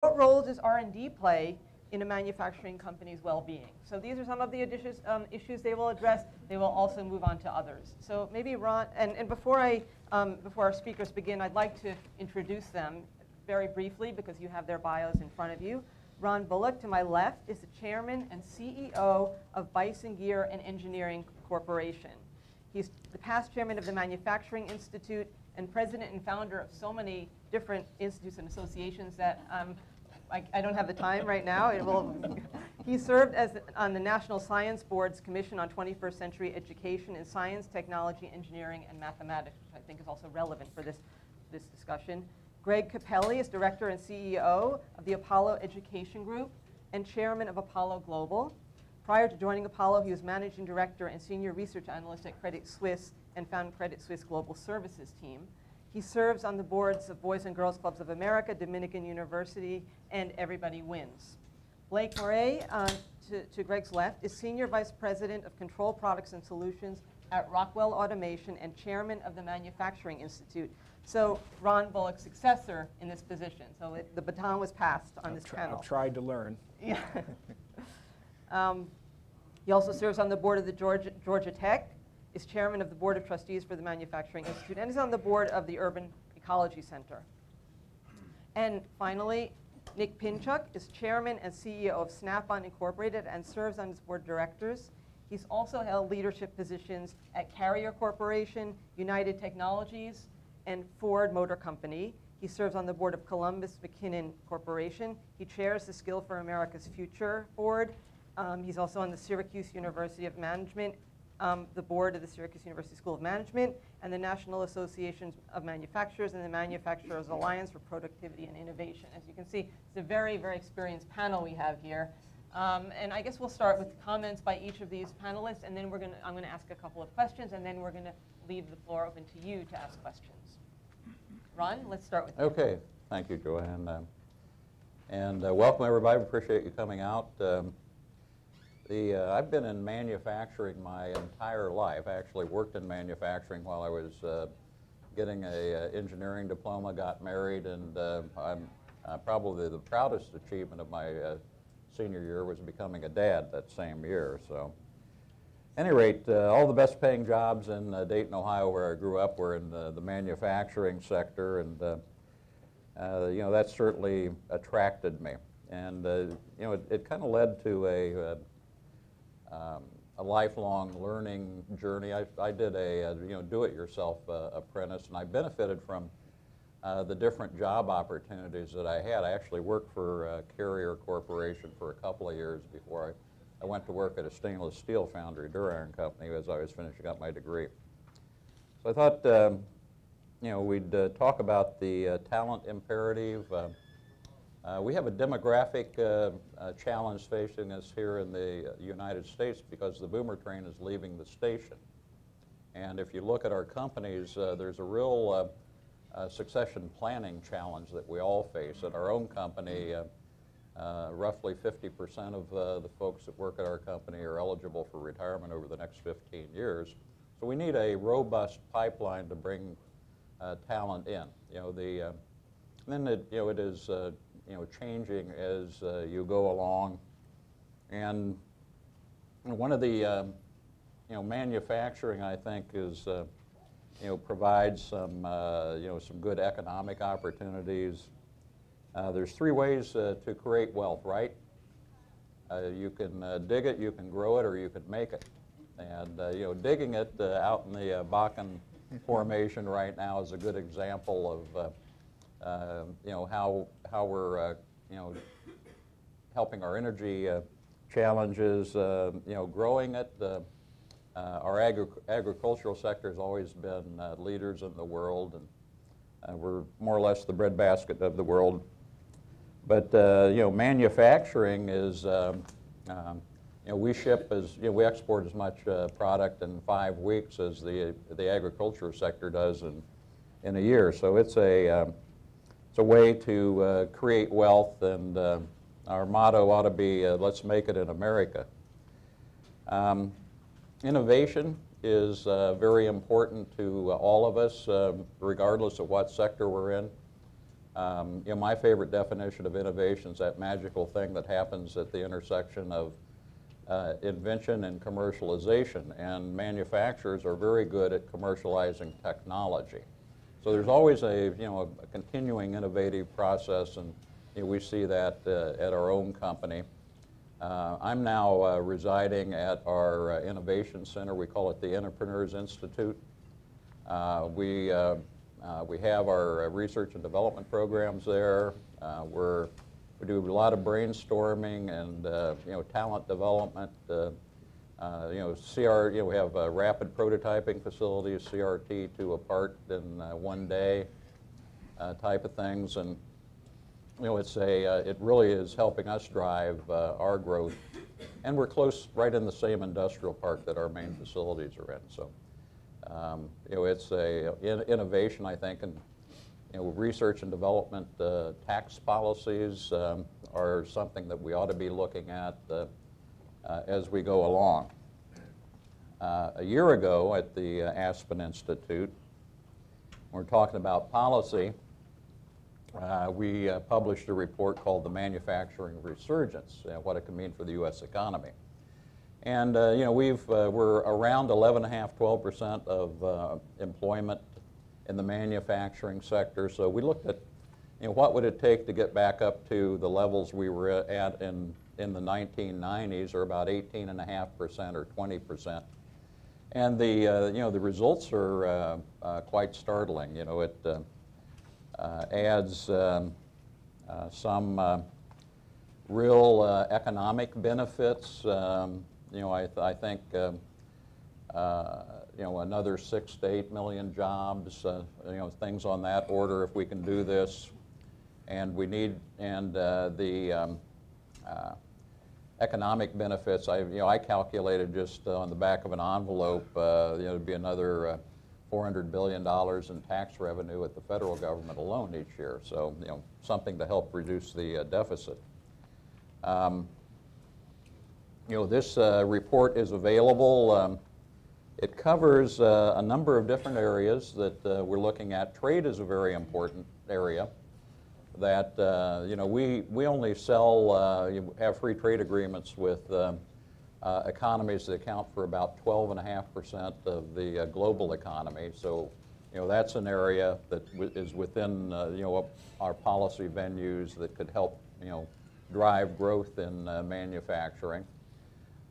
what role does R&D play in a manufacturing company's well-being? So these are some of the issues they will address. They will also move on to others. So maybe Ron, and before our speakers begin, I'd like to introduce them very briefly because you have their bios in front of you. Ron Bullock, to my left, is the chairman and CEO of Bison Gear and Engineering Corporation. He's the past chairman of the Manufacturing Institute and president and founder of so many different institutes and associations that I don't have the time right now. He served on the National Science Board's Commission on 21st Century Education in Science, Technology, Engineering, and Mathematics, which I think is also relevant for this discussion. Greg Cappelli is director and CEO of the Apollo Education Group and chairman of Apollo Global. Prior to joining Apollo, he was managing director and senior research analyst at Credit Suisse and founded Credit Suisse Global Services team. He serves on the boards of Boys and Girls Clubs of America, Dominican University, and Everybody Wins. Blake Moret, to Greg's left, is Senior Vice President of Control Products and Solutions at Rockwell Automation and Chairman of the Manufacturing Institute. So Ron Bullock's successor in this position. So the baton was passed on this panel. I've tried to learn. Yeah. He also serves on the board of the Georgia Tech, is chairman of the board of trustees for the Manufacturing Institute, and is on the board of the Urban Ecology Center. And finally, Nick Pinchuk is chairman and CEO of Snap-on Incorporated and serves on its board of directors. He's also held leadership positions at Carrier Corporation, United Technologies, and Ford Motor Company. He serves on the board of Columbus McKinnon Corporation. He chairs the Skill for America's Future board. He's also on the Syracuse University of Management, the board of the Syracuse University School of Management, and the National Association of Manufacturers and the Manufacturers Alliance for Productivity and Innovation. As you can see, it's a very, very experienced panel we have here. And I guess we'll start with comments by each of these panelists, and then I'm going to ask a couple of questions, and then we're going to leave the floor open to you to ask questions. Ron, let's start with you. Okay. Thank you, Joann. And welcome, everybody. Appreciate you coming out. I've been in manufacturing my entire life. I actually worked in manufacturing while I was getting an engineering diploma, got married, and probably the proudest achievement of my senior year was becoming a dad that same year. So, at any rate, all the best paying jobs in Dayton, Ohio, where I grew up, were in the manufacturing sector, and you know, that certainly attracted me. And you know, it kind of led to a lifelong learning journey. I did a you know, do-it-yourself apprentice, and I benefited from the different job opportunities that I had. I actually worked for Carrier Corporation for a couple of years before I went to work at a stainless steel foundry, Duriron Company, as I was finishing up my degree. So I thought, you know, we'd talk about the talent imperative. We have a demographic challenge facing us here in the United States because the boomer train is leaving the station. And if you look at our companies, there's a real succession planning challenge that we all face. At our own company, roughly 50% of the folks that work at our company are eligible for retirement over the next 15 years. So we need a robust pipeline to bring talent in. You know, then it is you know, changing as you go along, and one of the you know, manufacturing, I think, is you know, provides some you know, some good economic opportunities. There's three ways to create wealth, right? You can dig it, you can grow it, or you can make it. And you know, digging it out in the Bakken Formation right now is a good example of you know, how we're you know, helping our energy challenges. You know, growing it. Our agricultural sector has always been leaders in the world, and we're more or less the breadbasket of the world. But you know, manufacturing is you know, we export as much product in 5 weeks as the agriculture sector does in a year. So it's a way to create wealth, and our motto ought to be, let's make it in America. Innovation is very important to all of us, regardless of what sector we're in. My favorite definition of innovation is that magical thing that happens at the intersection of invention and commercialization, and manufacturers are very good at commercializing technology. So there's always a continuing innovative process, and we see that at our own company. I'm now residing at our innovation center. We call it the Entrepreneurs Institute. We have our research and development programs there. We do a lot of brainstorming and talent development. We have rapid prototyping facilities, CRT 2 apart in 1 day type of things, and it really is helping us drive our growth, and we're close, right in the same industrial park that our main facilities are in. So it's innovation, I think, and research and development tax policies are something that we ought to be looking at as we go along. A year ago at the Aspen Institute, we're talking about policy. We published a report called The Manufacturing Resurgence, what it can mean for the U.S. economy. And we're around 11.5–12% of employment in the manufacturing sector. So we looked at what would it take to get back up to the levels we were at in the 1990s, or about 18.5% or 20%. And the results are quite startling. It adds some real economic benefits. I think another 6 to 8 million jobs, things on that order if we can do this. And we need, the economic benefits, I calculated just on the back of an envelope, it'd be another $400 billion in tax revenue at the federal government alone each year. So, something to help reduce the deficit. This report is available. It covers a number of different areas that we're looking at. Trade is a very important area. That we only have free trade agreements with economies that account for about 12.5% of the global economy. So, that's an area that is within our policy venues that could help drive growth in manufacturing.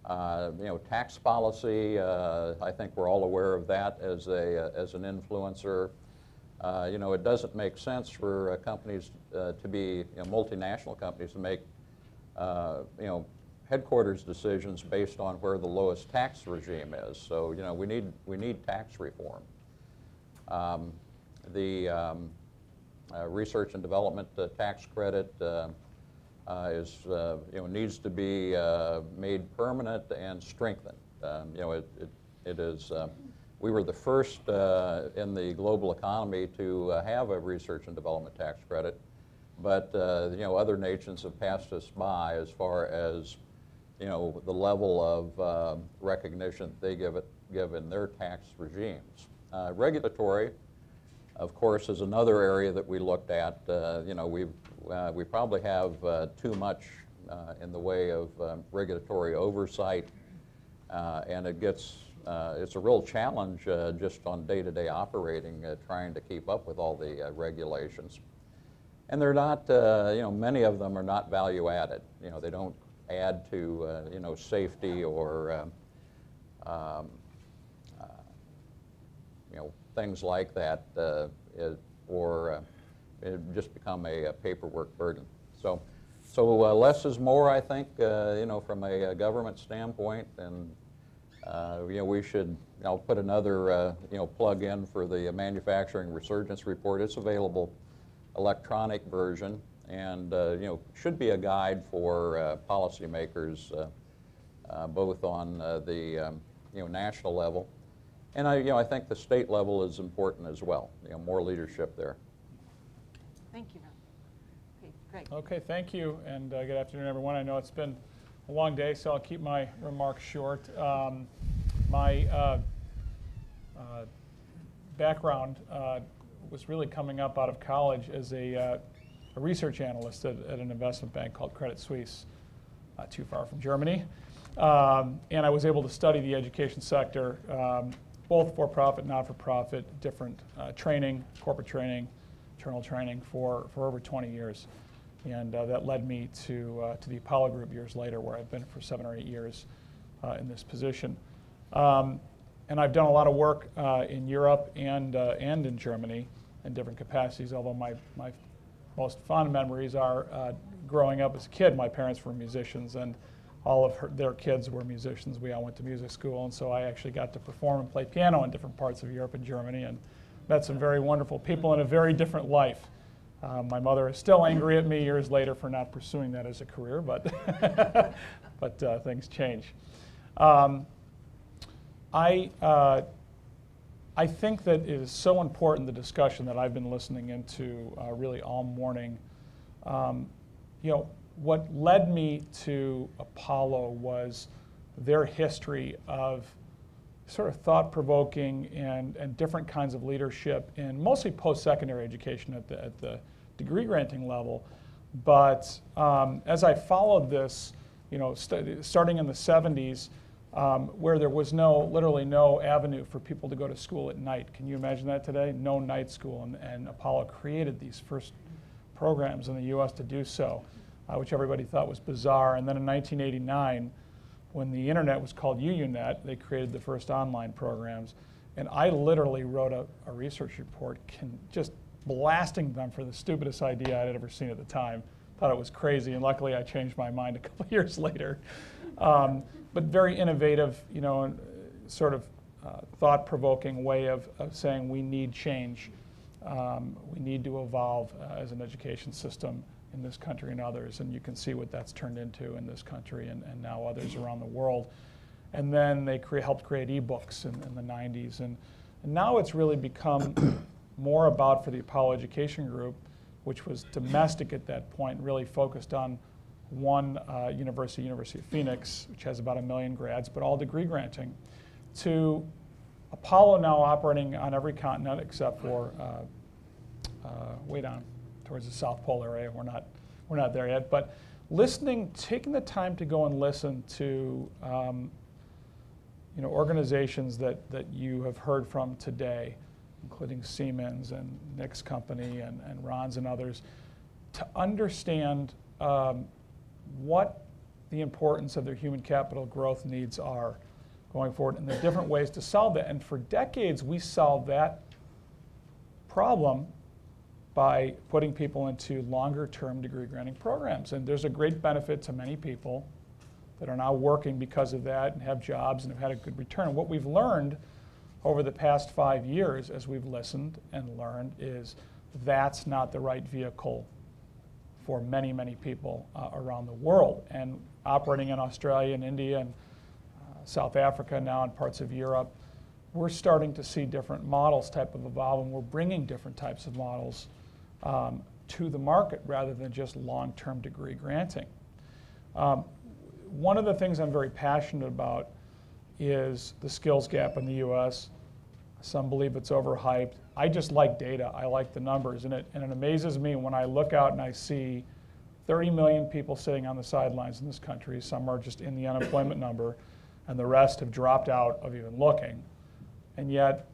Tax policy, I think we're all aware of that as an influencer. It doesn't make sense for companies to be, multinational companies to make, headquarters decisions based on where the lowest tax regime is. So, we need tax reform. The research and development tax credit needs to be made permanent and strengthened. It is. We were the first in the global economy to have a research and development tax credit, but other nations have passed us by as far as the level of recognition they give in their tax regimes. Regulatory, of course, is another area that we looked at. We probably have too much in the way of regulatory oversight, and it's a real challenge just on day-to-day operating, trying to keep up with all the regulations. And they're not, many of them are not value added. They don't add to, safety or, things like that, or it just become a paperwork burden. So less is more, I think, from a government standpoint, and we should. I'll put another plug in for the Manufacturing Resurgence Report. It's available, electronic version, and should be a guide for policymakers, both on the national level, and I think the state level is important as well. More leadership there. Thank you. Okay, Greg. Okay, thank you, and good afternoon, everyone. I know it's been a long day, so I'll keep my remarks short. My background was really coming up out of college as a research analyst at an investment bank called Credit Suisse, not too far from Germany. And I was able to study the education sector, both for-profit, not-for-profit, different training, corporate training, internal training for over 20 years. And that led me to the Apollo Group years later, where I've been for 7 or 8 years in this position. And I've done a lot of work in Europe and in Germany in different capacities, although my most fond memories are growing up as a kid. My parents were musicians, and all of their kids were musicians. We all went to music school, and so I actually got to perform and play piano in different parts of Europe and Germany, and met some very wonderful people in a very different life. My mother is still angry at me years later for not pursuing that as a career, but, but things change. I think that it is so important, the discussion that I've been listening into really all morning. You know, what led me to Apollo was their history of sort of thought-provoking and different kinds of leadership in mostly post-secondary education at the degree granting level. But as I followed this, you know, starting in the 70s, where there was literally no avenue for people to go to school at night. Can you imagine that today? No night school, and Apollo created these first programs in the US to do so, which everybody thought was bizarre. And then in 1989, when the internet was called UUNet, they created the first online programs. And I literally wrote a research report just blasting them for the stupidest idea I'd ever seen at the time. Thought it was crazy, and luckily I changed my mind a couple years later. But very innovative, you know, sort of thought-provoking way of saying we need change. We need to evolve as an education system in this country and others, and you can see what that's turned into in this country and now others around the world. And then they helped create e-books in the 90s, and now it's really become more about, for the Apollo Education Group, which was domestic at that point, really focused on one university, University of Phoenix, which has about 1 million grads, but all degree granting, to Apollo now operating on every continent except for way down towards the South Pole area. We're not there yet, but taking the time to go and listen to you know, organizations that you have heard from today, including Siemens and Nick's company and Ron's and others, to understand what the importance of their human capital growth needs are going forward and the different ways to solve that. And for decades, we solved that problem by putting people into longer-term degree-granting programs. And there's a great benefit to many people that are now working because of that and have jobs and have had a good return. And what we've learned over the past 5 years, as we've listened and learned, is that's not the right vehicle for many, many people around the world. And operating in Australia and India and South Africa now and parts of Europe, we're starting to see different models type of evolve, and we're bringing different types of models to the market rather than just long-term degree granting. One of the things I'm very passionate about is the skills gap in the US. Some believe it's overhyped. I just like data. I like the numbers. And it amazes me when I look out and I see 30 million people sitting on the sidelines in this country. Some are just in the unemployment number, and the rest have dropped out of even looking. And yet,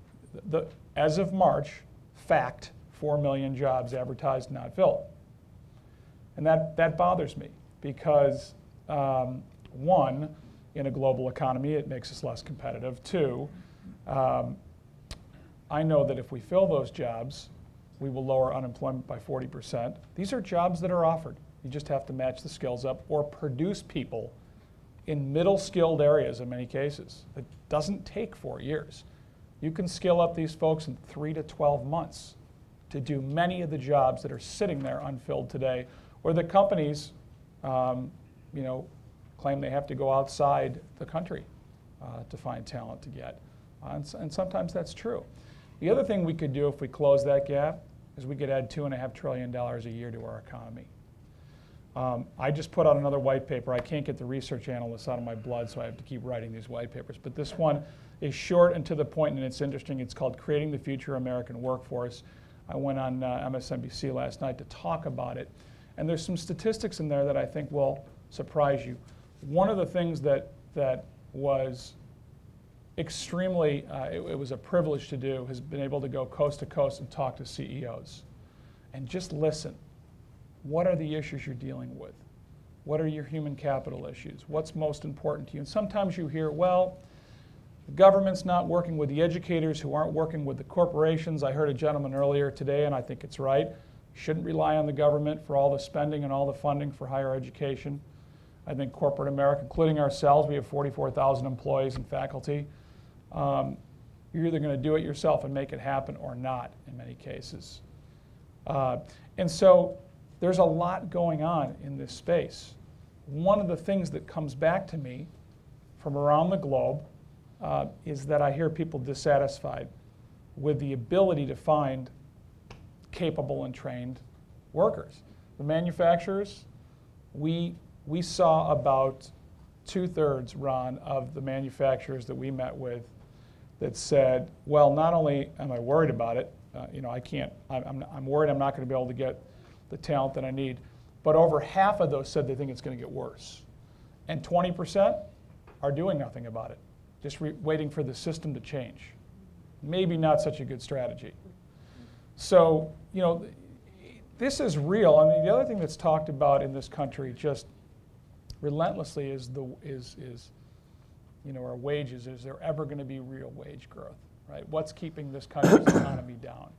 as of March, fact, 4 million jobs advertised, not filled. And that bothers me because, one, in a global economy, it makes us less competitive. Two, I know that if we fill those jobs, we will lower unemployment by 40%. These are jobs that are offered. You just have to match the skills up or produce people in middle-skilled areas in many cases. It doesn't take 4 years. You can skill up these folks in 3 to 12 months to do many of the jobs that are sitting there unfilled today, or the companies you know, claim they have to go outside the country to find talent to get. And sometimes that's true. The other thing we could do if we close that gap is we could add $2.5 trillion a year to our economy. I just put out another white paper. I can't get the research analysts out of my blood, so I have to keep writing these white papers. But this one is short and to the point, and it's interesting. It's called Creating the Future American Workforce. I went on MSNBC last night to talk about it. And there's some statistics in there that I think will surprise you. One of the things that was extremely, it was a privilege to do, has been able to go coast to coast and talk to CEOs and just listen. What are the issues you're dealing with? What are your human capital issues? What's most important to you? And sometimes you hear, well, the government's not working with the educators who aren't working with the corporations. I heard a gentleman earlier today, and I think it's right. You shouldn't rely on the government for all the spending and all the funding for higher education. I think corporate America, including ourselves, we have 44,000 employees and faculty. You're either going to do it yourself and make it happen or not in many cases. And so there's a lot going on in this space. One of the things that comes back to me from around the globe is that I hear people dissatisfied with the ability to find capable and trained workers. The manufacturers, we saw about 2/3, Ron, of the manufacturers that we met with that said, well, not only am I worried about it, I'm worried I'm not going to be able to get the talent that I need, but over half of those said they think it's going to get worse. And 20% are doing nothing about it, just waiting for the system to change. Maybe not such a good strategy. So, this is real. I mean, the other thing that's talked about in this country just relentlessly is our wages. Is there ever going to be real wage growth, right? What's keeping this country's economy down?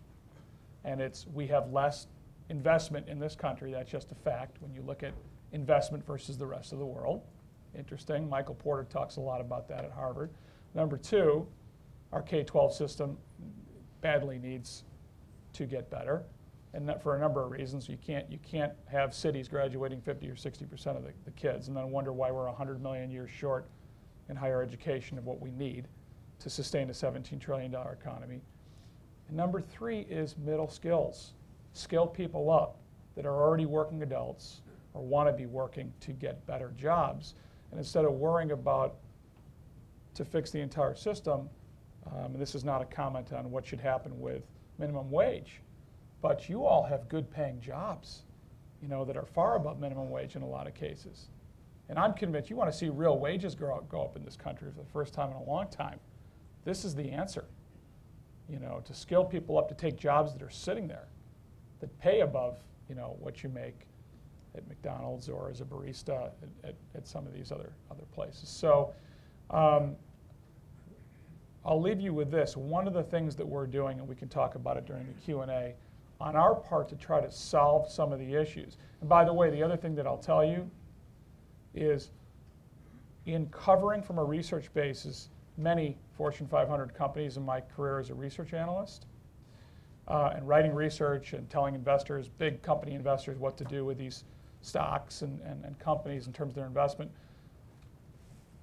And we have less investment in this country. That's just a fact when you look at investment versus the rest of the world. Interesting. Michael Porter talks a lot about that at Harvard. Number two, our K-12 system badly needs to get better, and that for a number of reasons. You can't have cities graduating 50 or 60% of the kids and then wonder why we're 100 million years short in higher education of what we need to sustain a $17 trillion economy. And number three is middle skills. Skill people up that are already working adults or want to be working to get better jobs. And instead of worrying about to fix the entire system, and this is not a comment on what should happen with minimum wage, but you all have good paying jobs, that are far above minimum wage in a lot of cases. And I'm convinced you want to see real wages go up in this country for the first time in a long time. This is the answer, to skill people up to take jobs that are sitting there, that pay above, what you make at McDonald's or as a barista at some of these other places. So I'll leave you with this. One of the things that we're doing, and we can talk about it during the Q&A, on our part to try to solve some of the issues. And by the way, the other thing that I'll tell you is in covering from a research basis many Fortune 500 companies in my career as a research analyst, and writing research and telling investors, big company investors, what to do with these stocks and companies in terms of their investment.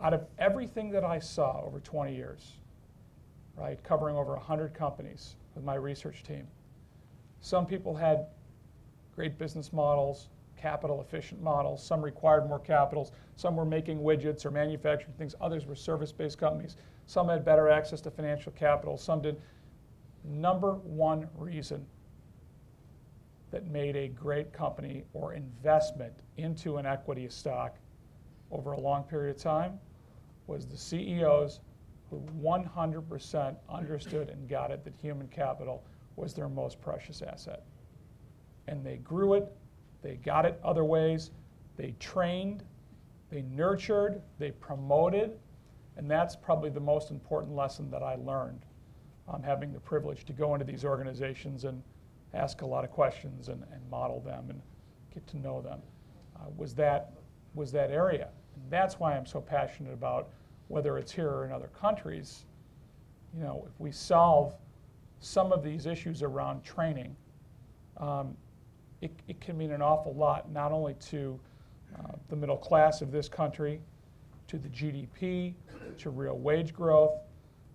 Out of everything that I saw over 20 years, right, covering over 100 companies with my research team, some people had great business models, capital efficient models, some required more capitals, some were making widgets or manufacturing things, others were service-based companies, some had better access to financial capital, some did. Number one reason that made a great company or investment into an equity stock over a long period of time was the CEOs who 100% understood and got it that human capital was their most precious asset. And they grew it, they got it other ways, they trained, they nurtured, they promoted, and that's probably the most important lesson that I learned. Having the privilege to go into these organizations and ask a lot of questions and model them and get to know them, was that area. And that's why I'm so passionate about whether it's here or in other countries. If we solve some of these issues around training, it can mean an awful lot, not only to the middle class of this country, to the GDP, to real wage growth,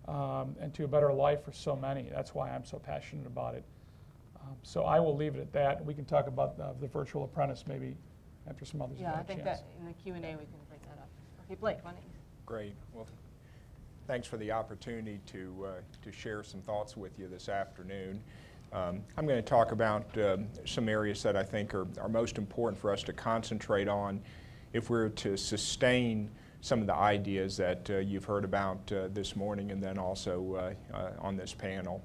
and to a better life for so many. That's why I'm so passionate about it. So I will leave it at that. We can talk about the virtual apprentice maybe after some others have had a chance. Yeah, I think that in the Q&A we can bring that up. Okay, Blake, why don't you? Great. Well, thanks for the opportunity to share some thoughts with you this afternoon. I'm going to talk about some areas that I think are most important for us to concentrate on if we're to sustain some of the ideas that you've heard about this morning and then also on this panel.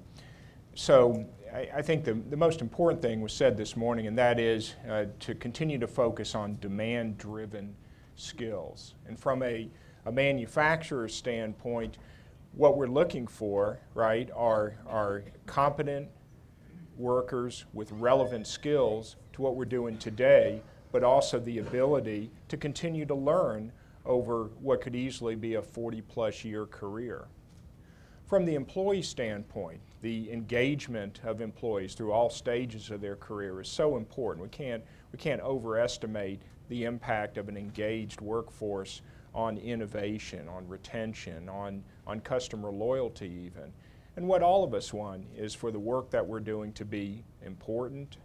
So I think the most important thing was said this morning, and that is to continue to focus on demand-driven skills. And from a manufacturer's standpoint, what we're looking for, right, are competent workers with relevant skills to what we're doing today, but also the ability to continue to learn over what could easily be a 40-plus year career. From the employee standpoint, the engagement of employees through all stages of their career is so important. We can't overestimate the impact of an engaged workforce on innovation, on retention, on customer loyalty even. And what all of us want is for the work that we're doing to be important,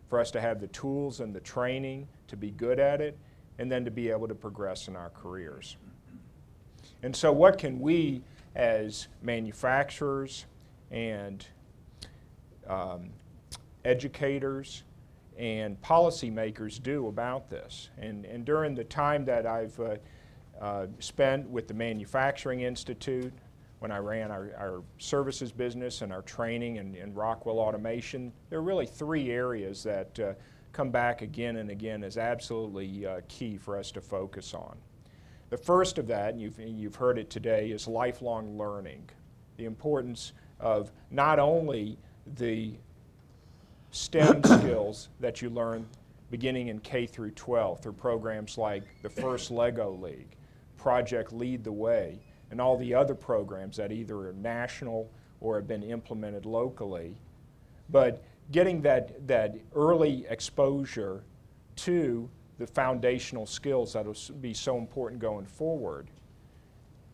for us to have the tools and the training to be good at it, and then to be able to progress in our careers. And so what can we as manufacturers and educators and policymakers do about this? And during the time that I've spent with the Manufacturing Institute, when I ran our services business and our training and Rockwell Automation, there are really three areas that come back again and again as absolutely key for us to focus on. The first of that, and you've heard it today, is lifelong learning. The importance of not only the STEM skills that you learn beginning in K through 12 through programs like the First Lego League, Project Lead the Way, and all the other programs that either are national or have been implemented locally, but getting that early exposure to the foundational skills that will be so important going forward.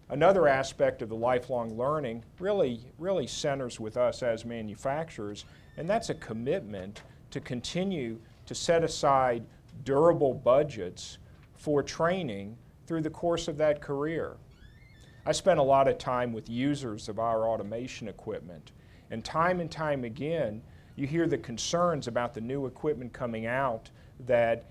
Another aspect of the lifelong learning really centers with us as manufacturers, and that's a commitment to continue to set aside durable budgets for training through the course of that career. I spent a lot of time with users of our automation equipment, and time again, you hear the concerns about the new equipment coming out that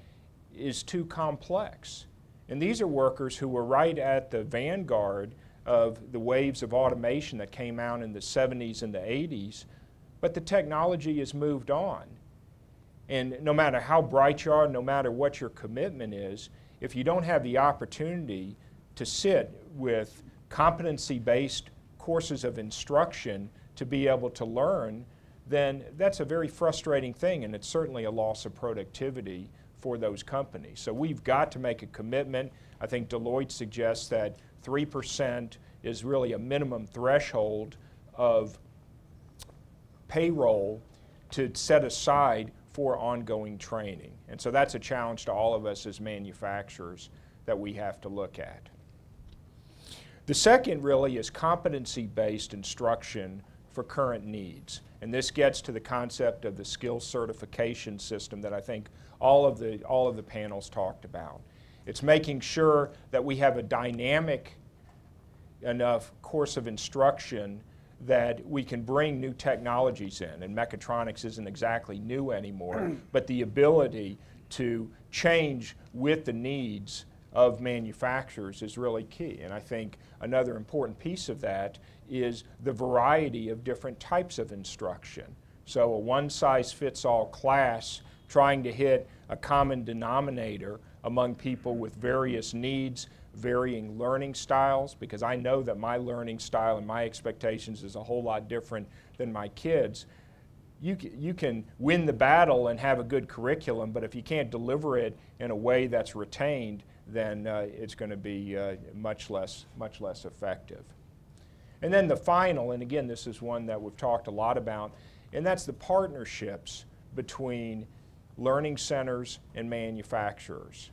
is too complex. And these are workers who were right at the vanguard of the waves of automation that came out in the 70s and the 80s, but the technology has moved on. And no matter how bright you are, no matter what your commitment is, if you don't have the opportunity to sit with competency-based courses of instruction to be able to learn, then that's a very frustrating thing, and it's certainly a loss of productivity for those companies. So we've got to make a commitment. I think Deloitte suggests that 3% is really a minimum threshold of payroll to set aside for ongoing training. And so that's a challenge to all of us as manufacturers that we have to look at. The second really is competency-based instruction for current needs. And this gets to the concept of the skills certification system that I think all of the panels talked about. It's making sure that we have a dynamic enough course of instruction that we can bring new technologies in. And mechatronics isn't exactly new anymore, but the ability to change with the needs of manufacturers is really key. And I think another important piece of that is the variety of different types of instruction. So a one-size-fits-all class trying to hit a common denominator among people with various needs, varying learning styles, because I know that my learning style and my expectations is a whole lot different than my kids. You can win the battle and have a good curriculum, but if you can't deliver it in a way that's retained, then it's going to be much less effective. And then the final, and again this is one that we've talked a lot about, and that's the partnerships between learning centers and manufacturers.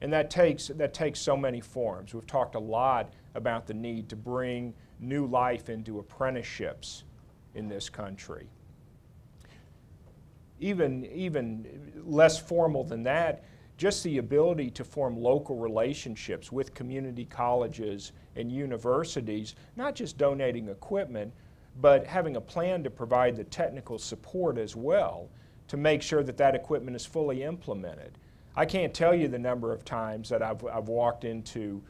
And that takes so many forms. We've talked a lot about the need to bring new life into apprenticeships in this country. Even less formal than that, just the ability to form local relationships with community colleges and universities, not just donating equipment, but having a plan to provide the technical support as well to make sure that that equipment is fully implemented. I can't tell you the number of times that I've walked into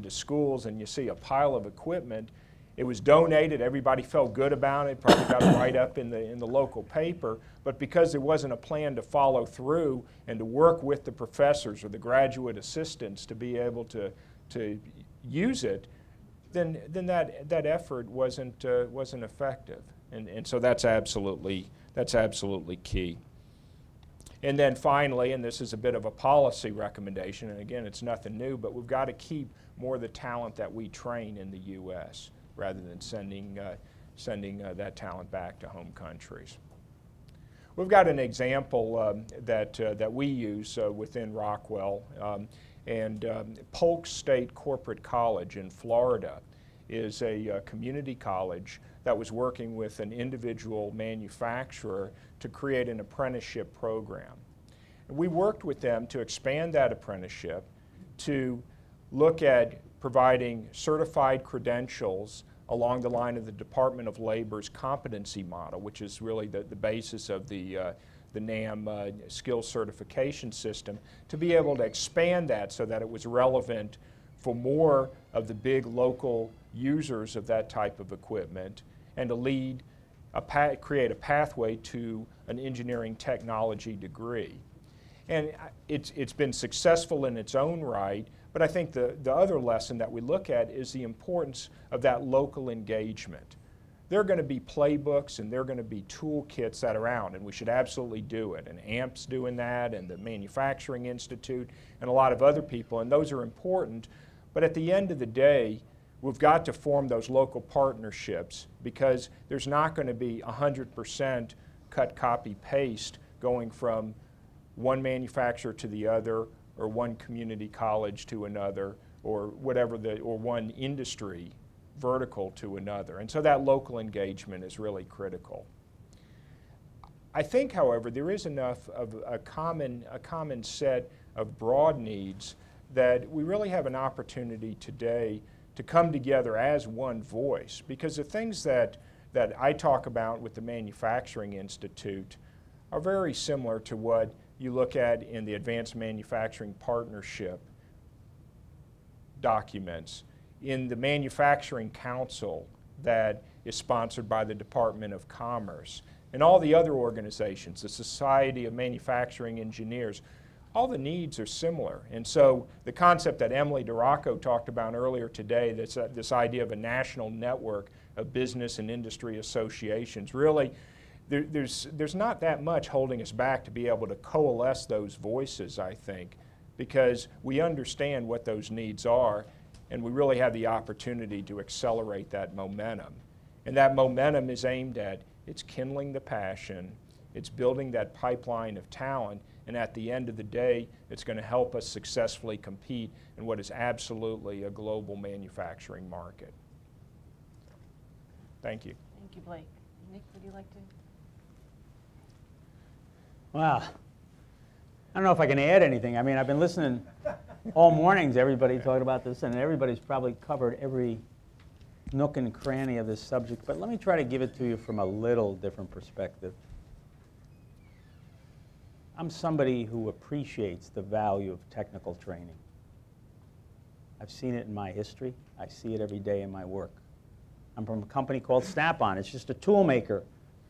schools and you see a pile of equipment. It was donated, everybody felt good about it, probably got a write-up in the local paper, but because there wasn't a plan to follow through and to work with the professors or the graduate assistants to be able to use it, then that effort wasn't effective. And so that's absolutely key. And then finally, and this is a bit of a policy recommendation, and again, it's nothing new, but we've got to keep more of the talent that we train in the U.S. rather than sending that talent back to home countries. We've got an example that we use within Rockwell, and Polk State Corporate College in Florida is a community college that was working with an individual manufacturer to create an apprenticeship program. And we worked with them to expand that apprenticeship to look at providing certified credentials along the line of the Department of Labor's competency model, which is really the basis of the NAM skills certification system, to be able to expand that so that it was relevant for more of the big local users of that type of equipment, and to create a pathway to an engineering technology degree. And it's been successful in its own right, but I think the other lesson that we look at is the importance of that local engagement. There are going to be playbooks and there are going to be toolkits that are out, and we should absolutely do it. And AMP's doing that, and the Manufacturing Institute, and a lot of other people, and those are important. But at the end of the day, we've got to form those local partnerships, because there's not going to be 100% cut, copy, paste going from one manufacturer to the other, or one community college to another, or whatever or one industry vertical to another. And so that local engagement is really critical. I think, however, there is enough of a common set of broad needs that we really have an opportunity today to come together as one voice, because the things that I talk about with the Manufacturing Institute are very similar to what you look at in the Advanced Manufacturing Partnership documents, in the Manufacturing Council that is sponsored by the Department of Commerce, and all the other organizations, the Society of Manufacturing Engineers. All the needs are similar. And so the concept that Emily DeRocco talked about earlier today, this idea of a national network of business and industry associations, really, there's not that much holding us back to be able to coalesce those voices, I think, because we understand what those needs are, and we really have the opportunity to accelerate that momentum. And that momentum is aimed at, it's kindling the passion, it's building that pipeline of talent, and at the end of the day, it's going to help us successfully compete in what is absolutely a global manufacturing market. Thank you. Thank you, Blake. Nick, would you like to? Well, I don't know if I can add anything. I mean, I've been listening all morning to everybody talking about this, and everybody's probably covered every nook and cranny of this subject, but let me try to give it to you from a little different perspective. I'm somebody who appreciates the value of technical training. I've seen it in my history. I see it every day in my work. I'm from a company called Snap-on. It's just a tool maker,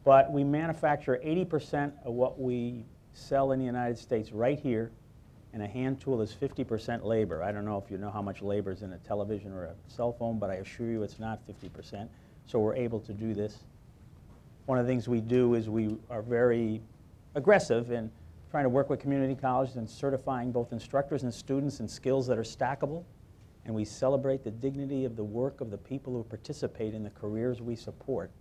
but we manufacture 80% of what we sell in the United States right here, and a hand tool is 50% labor. I don't know if you know how much labor is in a television or a cell phone, but I assure you it's not 50%, so we're able to do this. One of the things we do is we are very aggressive in trying to work with community colleges and certifying both instructors and students in skills that are stackable, and we celebrate the dignity of the work of the people who participate in the careers we support.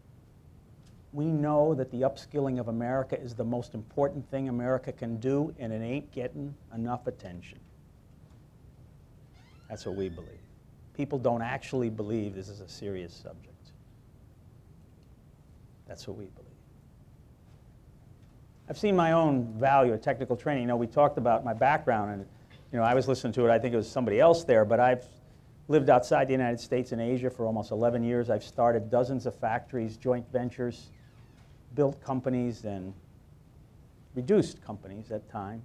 We know that the upskilling of America is the most important thing America can do, and it ain't getting enough attention. That's what we believe. People don't actually believe this is a serious subject. That's what we believe. I've seen my own value of technical training. You know, we talked about my background, and I was listening to it. I think it was somebody else there, but I've lived outside the United States and Asia for almost 11 years. I've started dozens of factories, joint ventures, built companies, and reduced companies at times.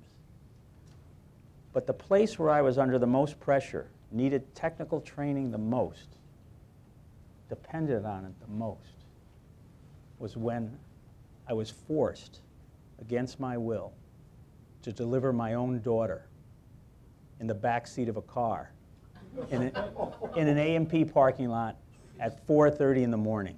But the place where I was under the most pressure, needed technical training the most, depended on it the most, was when I was forced, against my will, to deliver my own daughter in the back seat of a car in an A&P parking lot at 4:30 in the morning.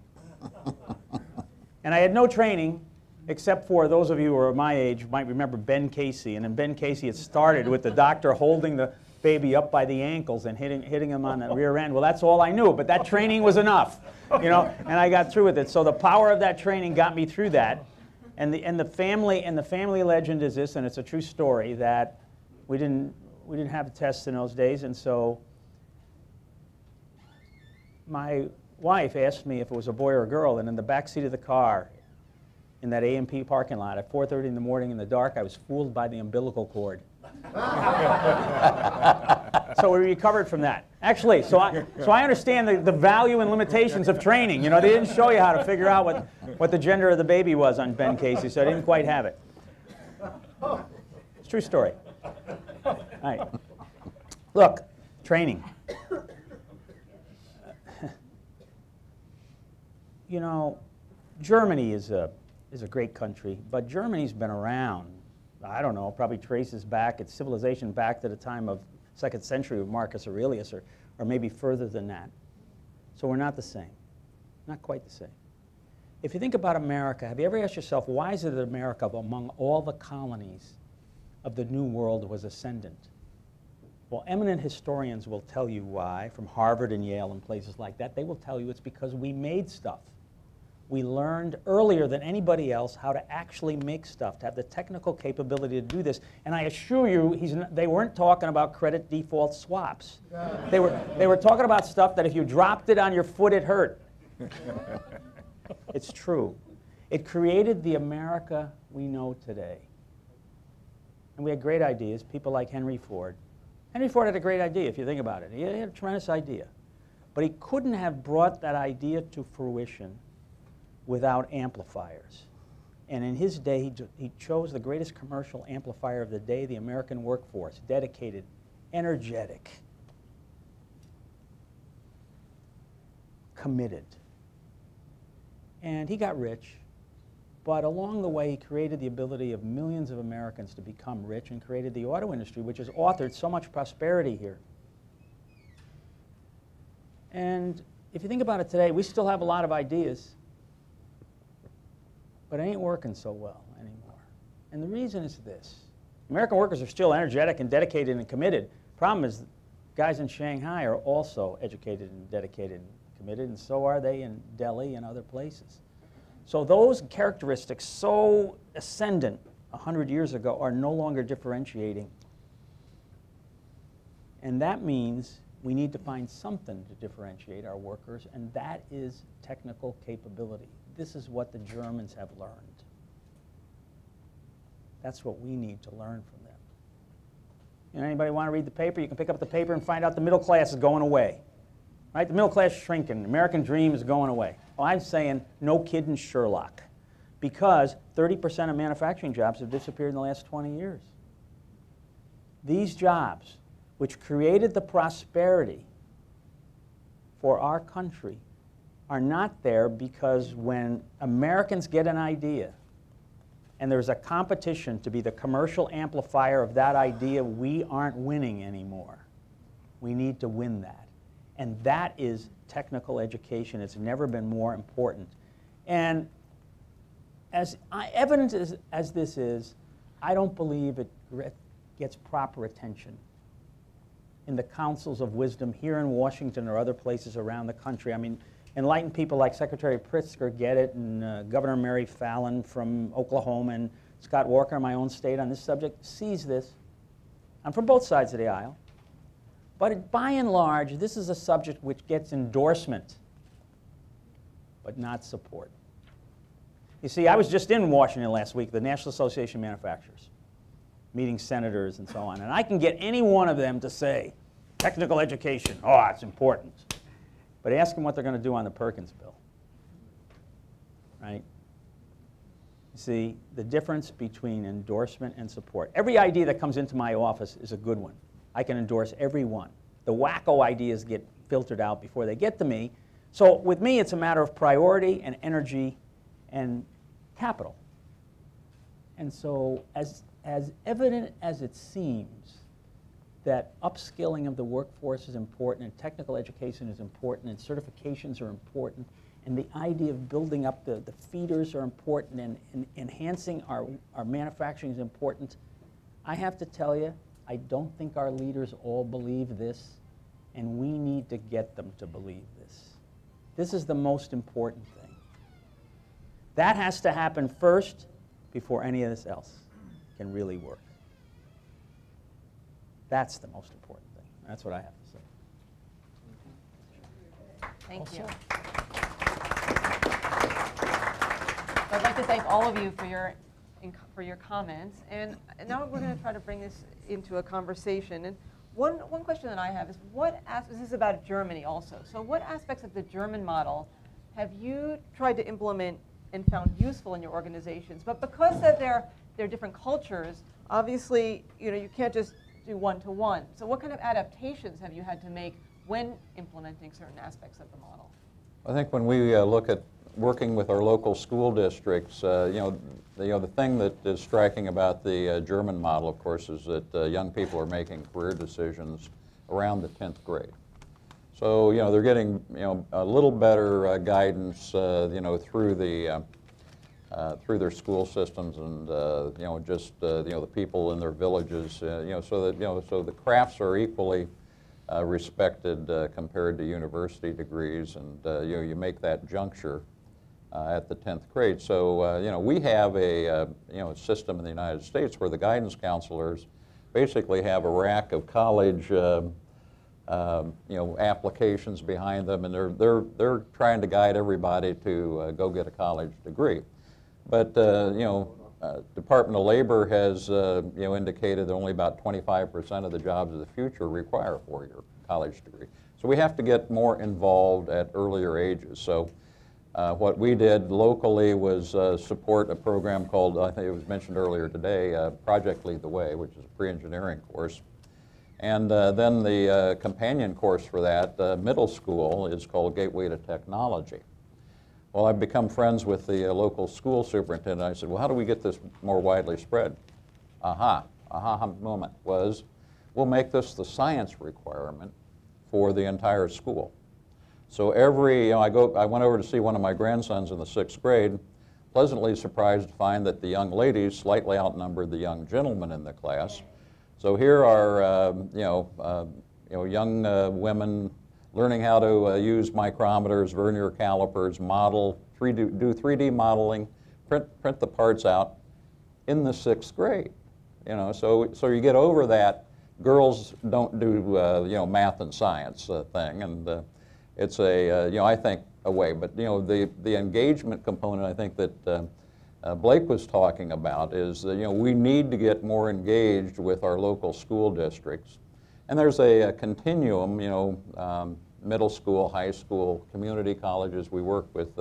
And I had no training, except for those of you who are my age might remember Ben Casey. And in Ben Casey, it started with the doctor holding the baby up by the ankles and hitting him on the rear end. Well, that's all I knew, but that training was enough, you know, and I got through with it. So the power of that training got me through that. And the family legend is this, and it's a true story, that we didn't have tests in those days, and so my wife asked me if it was a boy or a girl, and in the back seat of the car in that A&P parking lot at 4:30 in the morning in the dark, I was fooled by the umbilical cord. So we recovered from that. Actually, so I understand the value and limitations of training. You know, they didn't show you how to figure out what the gender of the baby was on Ben Casey, so I didn't quite have it. It's a true story. All right. Look, training. You know, Germany is a great country, but Germany's been around, I don't know, probably traces back its civilization back to the time of 2nd century of Marcus Aurelius, or maybe further than that. So we're not the same, not quite the same. If you think about America, have you ever asked yourself, why is it that America, among all the colonies of the New World, was ascendant? Well, eminent historians will tell you why, from Harvard and Yale and places like that. They will tell you it's because we made stuff. We learned earlier than anybody else how to actually make stuff, to have the technical capability to do this. And I assure you, they weren't talking about credit default swaps. They were talking about stuff that if you dropped it on your foot, it hurt. It's true. It created the America we know today. And we had great ideas, people like Henry Ford. Henry Ford had a great idea, if you think about it. He had a tremendous idea. But he couldn't have brought that idea to fruition without amplifiers. And in his day, he chose the greatest commercial amplifier of the day, the American workforce, dedicated, energetic, committed. And he got rich, but along the way, he created the ability of millions of Americans to become rich and created the auto industry, which has authored so much prosperity here. And if you think about it today, we still have a lot of ideas, but it ain't working so well anymore. And the reason is this. American workers are still energetic and dedicated and committed. Problem is, guys in Shanghai are also educated and dedicated and committed, and so are they in Delhi and other places. So those characteristics, so ascendant 100 years ago, are no longer differentiating. And that means we need to find something to differentiate our workers, and that is technical capability. This is what the Germans have learned. That's what we need to learn from them. You know, anybody want to read the paper? You can pick up the paper and find out the middle class is going away. Right? The middle class is shrinking. The American dream is going away. Well, I'm saying no kidding Sherlock, because 30% of manufacturing jobs have disappeared in the last 20 years. These jobs, which created the prosperity for our country, are not there because when Americans get an idea and there's a competition to be the commercial amplifier of that idea, we aren't winning anymore. We need to win that. And that is technical education. It's never been more important. And as evident as this is, I don't believe it gets proper attention in the councils of wisdom here in Washington or other places around the country. I mean, enlightened people like Secretary Pritzker get it, and Governor Mary Fallon from Oklahoma, and Scott Walker in my own state on this subject sees this. I'm from both sides of the aisle. But by and large, this is a subject which gets endorsement, but not support. You see, I was just in Washington last week, the National Association of Manufacturers, meeting senators and so on, and I can get any one of them to say, Technical education, oh, it's important. But ask them what they're going to do on the Perkins bill, right? You see, the difference between endorsement and support. Every idea that comes into my office is a good one. I can endorse every one. The wacko ideas get filtered out before they get to me. So with me, it's a matter of priority and energy and capital. And so as evident as it seems that upskilling of the workforce is important and technical education is important and certifications are important and the idea of building up the feeders are important and enhancing our manufacturing is important, I have to tell you, I don't think our leaders all believe this, and we need to get them to believe this. This is the most important thing. That has to happen first before any of this else can really work. That's the most important thing. That's what I have to say. Thank you. I'd like to thank all of you for your comments. And now we're going to try to bring this into a conversation. And one question that I have is, this is about Germany also. So what aspects of the German model have you tried to implement and found useful in your organizations? But because of their different cultures, obviously, you can't just do one-to-one. So what kind of adaptations have you had to make when implementing certain aspects of the model? I think when we look at working with our local school districts, the thing that is striking about the German model, of course, is that young people are making career decisions around the 10th grade. So, they're getting, a little better guidance, through their school systems and, the people in their villages, so the crafts are equally respected compared to university degrees, and you make that juncture at the 10th grade. So we have a system in the United States where the guidance counselors basically have a rack of college applications behind them, and they're trying to guide everybody to go get a college degree. But Department of Labor has indicated that only about 25% of the jobs of the future require a four-year college degree. So we have to get more involved at earlier ages. So what we did locally was support a program called, I think it was mentioned earlier today, Project Lead the Way, which is a pre-engineering course. And then the companion course for that, middle school, is called Gateway to Technology. Well, I've become friends with the local school superintendent. I said, well, how do we get this more widely spread? Aha moment was, we'll make this the science requirement for the entire school. So I went over to see one of my grandsons in the 6th grade, pleasantly surprised to find that the young ladies slightly outnumbered the young gentlemen in the class. So here are, young women learning how to use micrometers, vernier calipers, model, do 3D modeling, print the parts out in the 6th grade. So you get over that girls don't do math and science thing, and it's I think a way. But the engagement component, I think that Blake was talking about is that we need to get more engaged with our local school districts, and there's a continuum. Middle school, high school, community colleges. We work with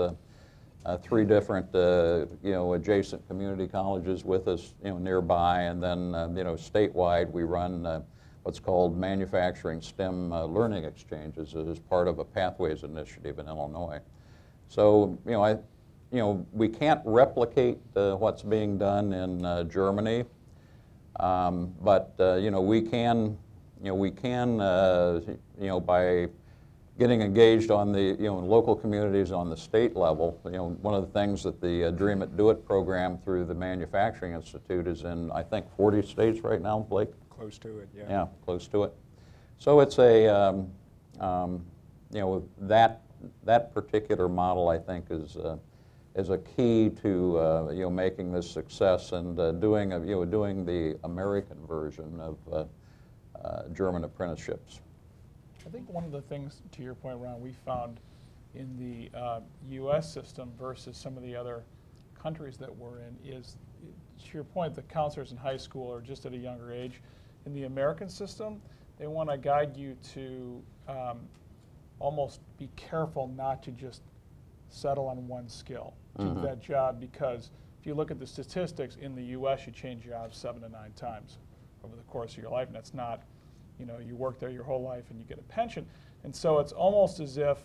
3 different adjacent community colleges with us nearby, and then statewide we run what's called manufacturing STEM learning exchanges as part of a Pathways initiative in Illinois. So we can't replicate what's being done in Germany, but we can by getting engaged on the local communities on the state level. One of the things that the Dream It Do It program through the Manufacturing Institute is in, I think, 40 states right now, Blake? Close to it, yeah. Yeah, close to it. So it's a that particular model, I think, is a key to making this success and doing the American version of German apprenticeships. I think one of the things, to your point, Ron, we found in the U.S. system versus some of the other countries that we're in is, to your point, the counselors in high school are just at a younger age. In the American system, they want to guide you to almost be careful not to just settle on one skill to do that job, because if you look at the statistics in the U.S., you change jobs 7 to 9 times over the course of your life, and that's not, you know, you work there your whole life and you get a pension. And so it's almost as if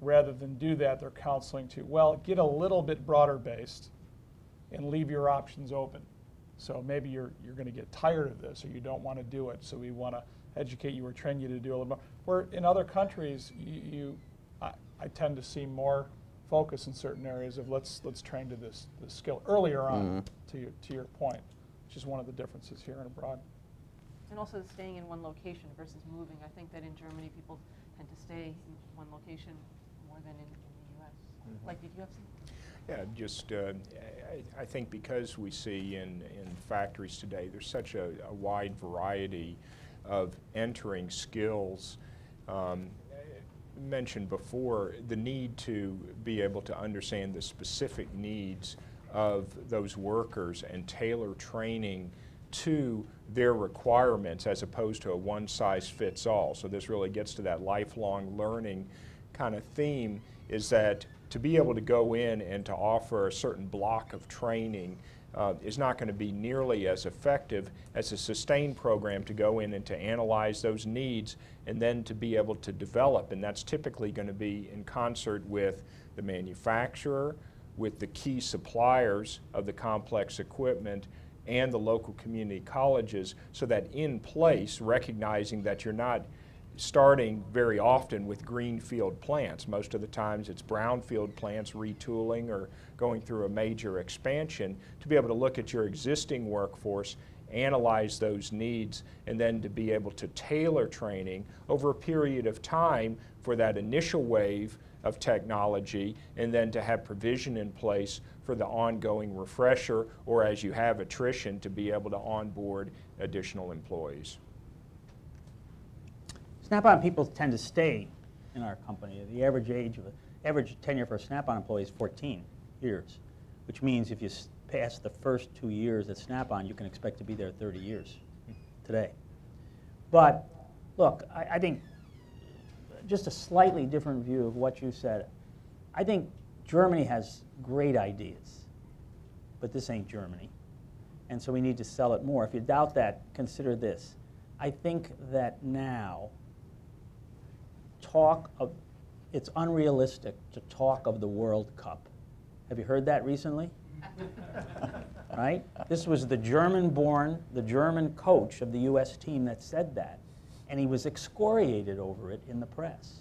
rather than do that, they're counseling to, well, get a little bit broader based and leave your options open. So maybe you're going to get tired of this or you don't want to do it, so we want to educate you or train you to do a little more. Where in other countries, I tend to see more focus in certain areas of let's train to this skill earlier on, to your point, which is one of the differences here and abroad. And also staying in one location versus moving. I think that in Germany people tend to stay in one location more than in the U.S. Like, did you have something? Yeah, just I think because we see in factories today there's such a wide variety of entering skills. Mentioned before, the need to be able to understand the specific needs of those workers and tailor training to their requirements as opposed to a one-size-fits-all. So this really gets to that lifelong learning kind of theme, is that to be able to go in and to offer a certain block of training is not going to be nearly as effective as a sustained program to go in and to analyze those needs and then to be able to develop. And that's typically going to be in concert with the manufacturer, with the key suppliers of the complex equipment, and the local community colleges, so that in place, recognizing that you're not starting very often with greenfield plants. Most of the times it's brownfield plants retooling or going through a major expansion, to be able to look at your existing workforce, analyze those needs, and then to be able to tailor training over a period of time for that initial wave of technology, and then to have provision in place for the ongoing refresher, or as you have attrition, to be able to onboard additional employees. Snap-on people tend to stay in our company. The average tenure for a Snap-on employee is 14 years, which means if you pass the first 2 years at Snap-on, you can expect to be there 30 years today. But look, I think just a slightly different view of what you said. I think Germany has great ideas, but this ain't Germany. And so we need to sell it more. If you doubt that, consider this. I think that now it's unrealistic to talk of the World Cup. Have you heard that recently? Right? This was the German-born, the German coach of the U.S. team that said that, and he was excoriated over it in the press.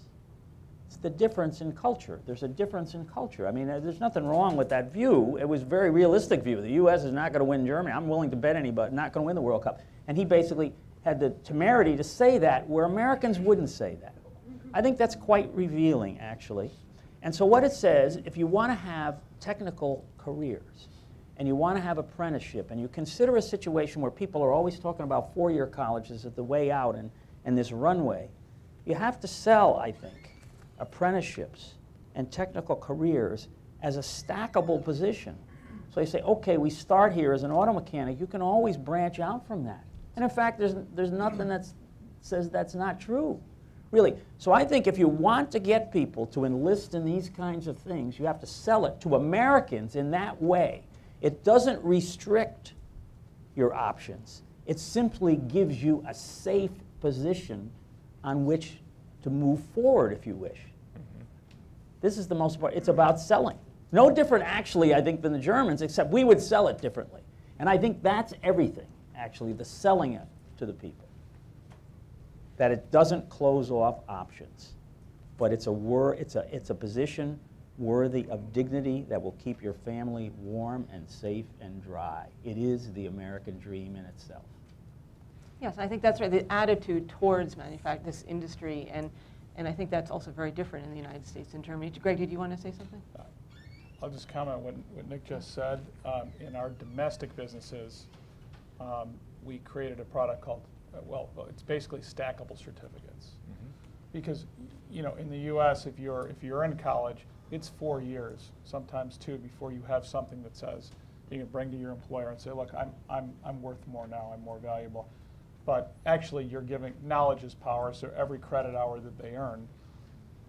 It's the difference in culture. There's a difference in culture. I mean, there's nothing wrong with that view. It was a very realistic view. The U.S. is not going to win Germany. I'm willing to bet anybody not going to win the World Cup. And he basically had the temerity to say that where Americans wouldn't say that. I think that's quite revealing, actually. And so what it says, if you want to have technical careers and you want to have apprenticeship and you consider a situation where people are always talking about four-year colleges as the way out and this runway, you have to sell, I think, apprenticeships and technical careers as a stackable position. So you say, okay, we start here as an auto mechanic. You can always branch out from that. And in fact, there's nothing that says that's not true. Really. So I think if you want to get people to enlist in these kinds of things, you have to sell it to Americans in that way. It doesn't restrict your options. It simply gives you a safe position on which to move forward, if you wish. This is the most important. It's about selling. No different, actually, I think, than the Germans, except we would sell it differently. And I think that's everything, actually, the selling it to the people. That it doesn't close off options, but it's a position worthy of dignity that will keep your family warm and safe and dry. It is the American dream in itself. Yes, I think that's right. The attitude towards this industry, and I think that's also very different in the United States and Germany. Greg, did you want to say something? I'll just comment on what Nick just said. In our domestic businesses, we created a product called well, it's basically stackable certificates. Because, you know, in the U.S., if you're in college, it's 4 years, sometimes 2, before you have something that says you can bring to your employer and say, look, I'm worth more now, I'm more valuable. but actually you're giving, knowledge is power, so every credit hour that they earn,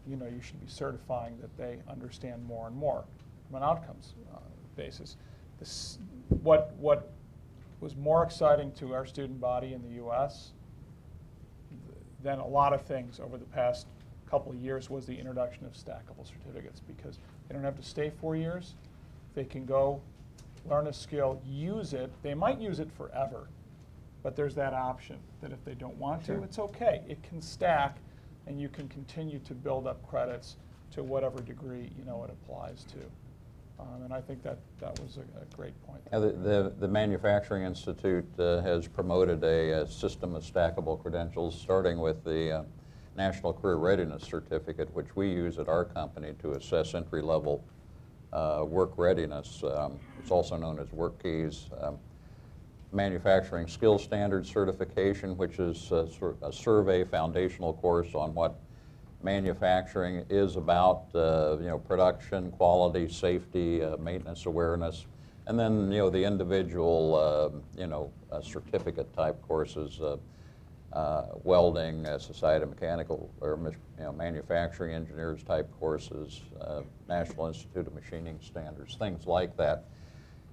you know, you should be certifying that they understand more and more from an outcomes basis. What was more exciting to our student body in the U.S. than a lot of things over the past couple of years was the introduction of stackable certificates, because they don't have to stay 4 years. They can go learn a skill, use it. They might use it forever, but there's that option that if they don't want to, it's okay. It can stack, and you can continue to build up credits to whatever degree, you know, it applies to. And I think that was a great point. Yeah, the Manufacturing Institute has promoted a system of stackable credentials, starting with the National Career Readiness Certificate, which we use at our company to assess entry-level work readiness. It's also known as work keys. Manufacturing Skill Standards Certification, which is a survey foundational course on what manufacturing is about, you know, production, quality, safety, maintenance awareness, and then, you know, the individual, you know, certificate type courses, welding, society of mechanical, or, you know, manufacturing engineers type courses, National Institute of Machining Standards, things like that.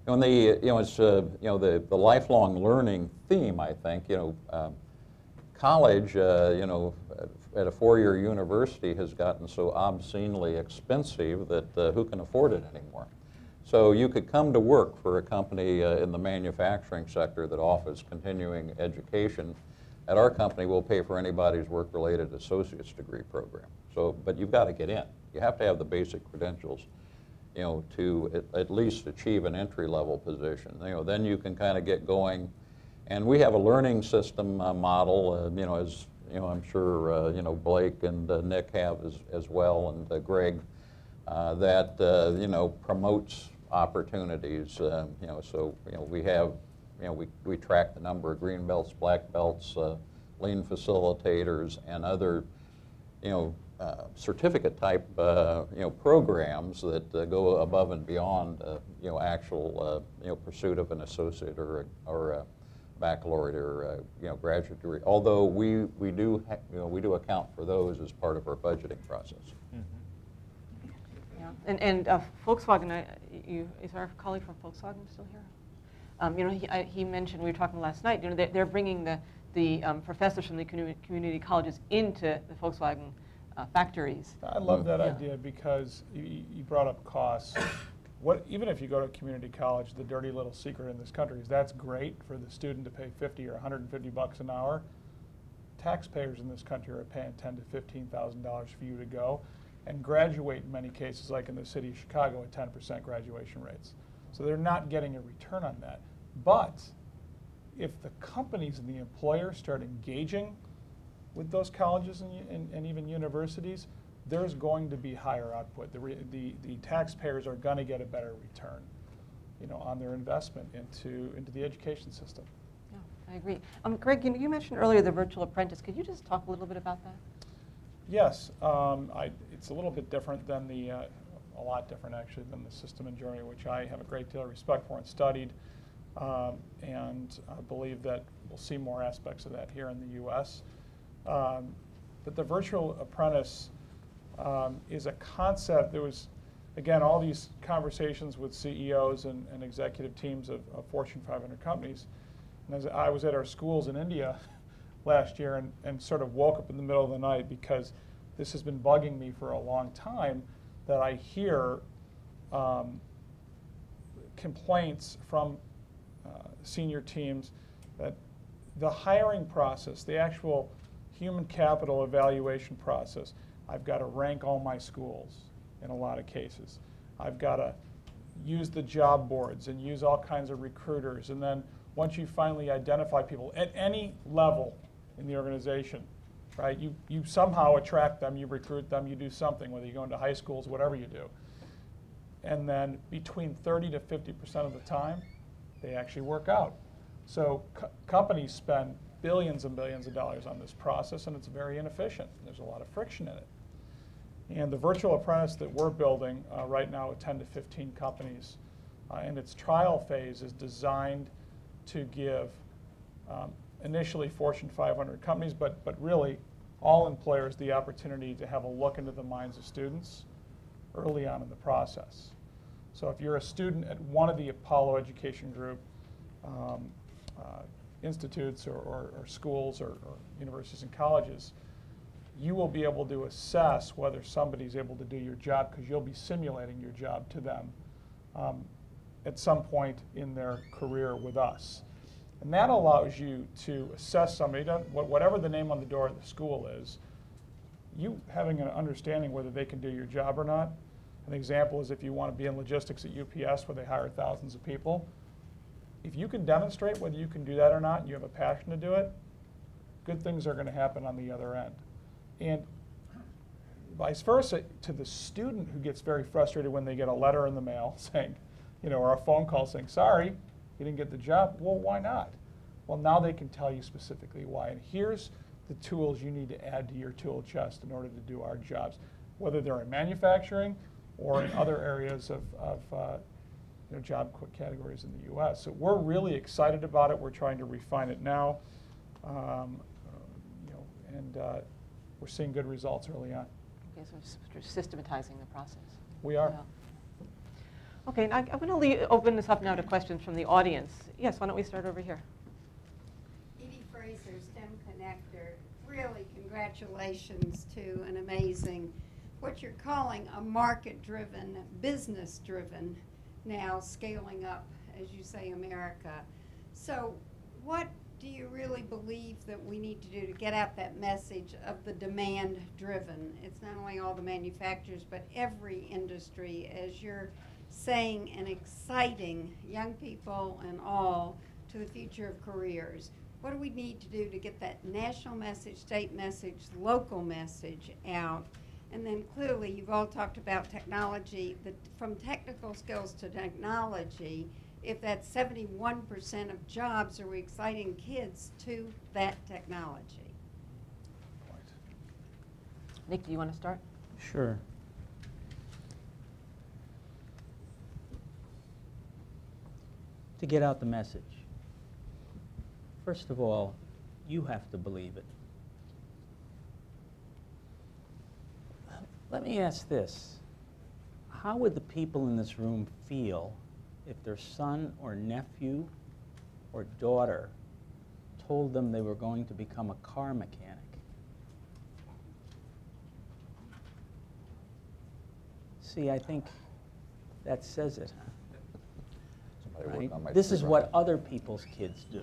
And you know, it's you know, the lifelong learning theme, I think, you know, college, you know, at a 4-year university has gotten so obscenely expensive that who can afford it anymore? So you could come to work for a company in the manufacturing sector that offers continuing education. At our company, we'll pay for anybody's work-related associate's degree program. So, but you've got to get in. You have to have the basic credentials, you know, to at least achieve an entry-level position. You know, then you can kind of get going. And we have a learning system model, you know, as you know, I'm sure you know, Blake and Nick have as well, and Greg, that you know, promotes opportunities. You know, so you know, we have, you know, we track the number of green belts, black belts, lean facilitators, and other, you know, certificate type you know, programs that go above and beyond you know, actual you know, pursuit of an associate or a baccalaureate or you know, graduate degree. Although we do you know, we do account for those as part of our budgeting process. Mm-hmm. Yeah, and Volkswagen, is our colleague from Volkswagen still here? You know, he mentioned, we were talking last night, you know, they're bringing the professors from the community colleges into the Volkswagen factories. I love that idea, because you brought up costs. Even if you go to community college, the dirty little secret in this country is that's great for the student to pay $50 or $150 an hour. Taxpayers in this country are paying $10,000 to $15,000 for you to go and graduate in many cases, like in the city of Chicago, at 10% graduation rates. So they're not getting a return on that. But if the companies and the employers start engaging with those colleges and even universities, there's going to be higher output. The taxpayers are going to get a better return, you know, on their investment into the education system. Yeah, I agree. Greg, you mentioned earlier the virtual apprentice. Could you just talk a little bit about that? Yes, it's a little bit different than a lot different actually than the system in Germany, which I have a great deal of respect for and studied, and I believe that we'll see more aspects of that here in the U.S. But the virtual apprentice is a concept. There was, again, all these conversations with CEOs and executive teams of Fortune 500 companies. And as I was at our schools in India last year and sort of woke up in the middle of the night, because this has been bugging me for a long time, that I hear complaints from senior teams that the hiring process, the actual human capital evaluation process, I've got to rank all my schools in a lot of cases. I've got to use the job boards and use all kinds of recruiters. And then once you finally identify people at any level in the organization, right, you somehow attract them, you recruit them, you do something, whether you go into high schools, whatever you do. And then between 30 to 50% of the time, they actually work out. So companies spend billions and billions of dollars on this process, and it's very inefficient. There's a lot of friction in it. And the virtual apprentice that we're building right now with 10 to 15 companies in its trial phase is designed to give initially Fortune 500 companies, but really all employers the opportunity to have a look into the minds of students early on in the process. So if you're a student at one of the Apollo Education Group institutes or schools or universities and colleges, you will be able to assess whether somebody's able to do your job because you'll be simulating your job to them at some point in their career with us. And that allows you to assess somebody, whatever the name on the door of the school is, you having an understanding whether they can do your job or not. An example is if you want to be in logistics at UPS where they hire thousands of people, if you can demonstrate whether you can do that or not and you have a passion to do it, good things are going to happen on the other end. And vice versa, to the student who gets very frustrated when they get a letter in the mail saying, or a phone call saying, sorry, you didn't get the job. Well, why not? Well, now they can tell you specifically why. And here's the tools you need to add to your tool chest in order to do our jobs, whether they're in manufacturing or in other areas of job categories in the U.S. So we're really excited about it. We're trying to refine it now, and we're seeing good results early on. Okay, so we're systematizing the process. We are. Yeah. Okay, now I'm going to open this up now to questions from the audience. Yes, why don't we start over here? Edie Fraser, STEM Connector. Really, congratulations to an amazing, what you're calling a market-driven, business-driven, now scaling up, as you say, America. So what do you really believe that we need to do to get out that message of the demand-driven? It's not only all the manufacturers, but every industry, as you're saying, and exciting young people and all to the future of careers. What do we need to do to get that national message, state message, local message out? And then clearly you've all talked about technology, from technical skills to technology. If that's 71% of jobs, are we exciting kids to that technology? Nick, do you want to start? Sure. To get out the message, first of all, you have to believe it. Let me ask this. How would the people in this room feel if their son or nephew or daughter told them they were going to become a car mechanic? See, I think that says it. Right? This is what other people's kids do.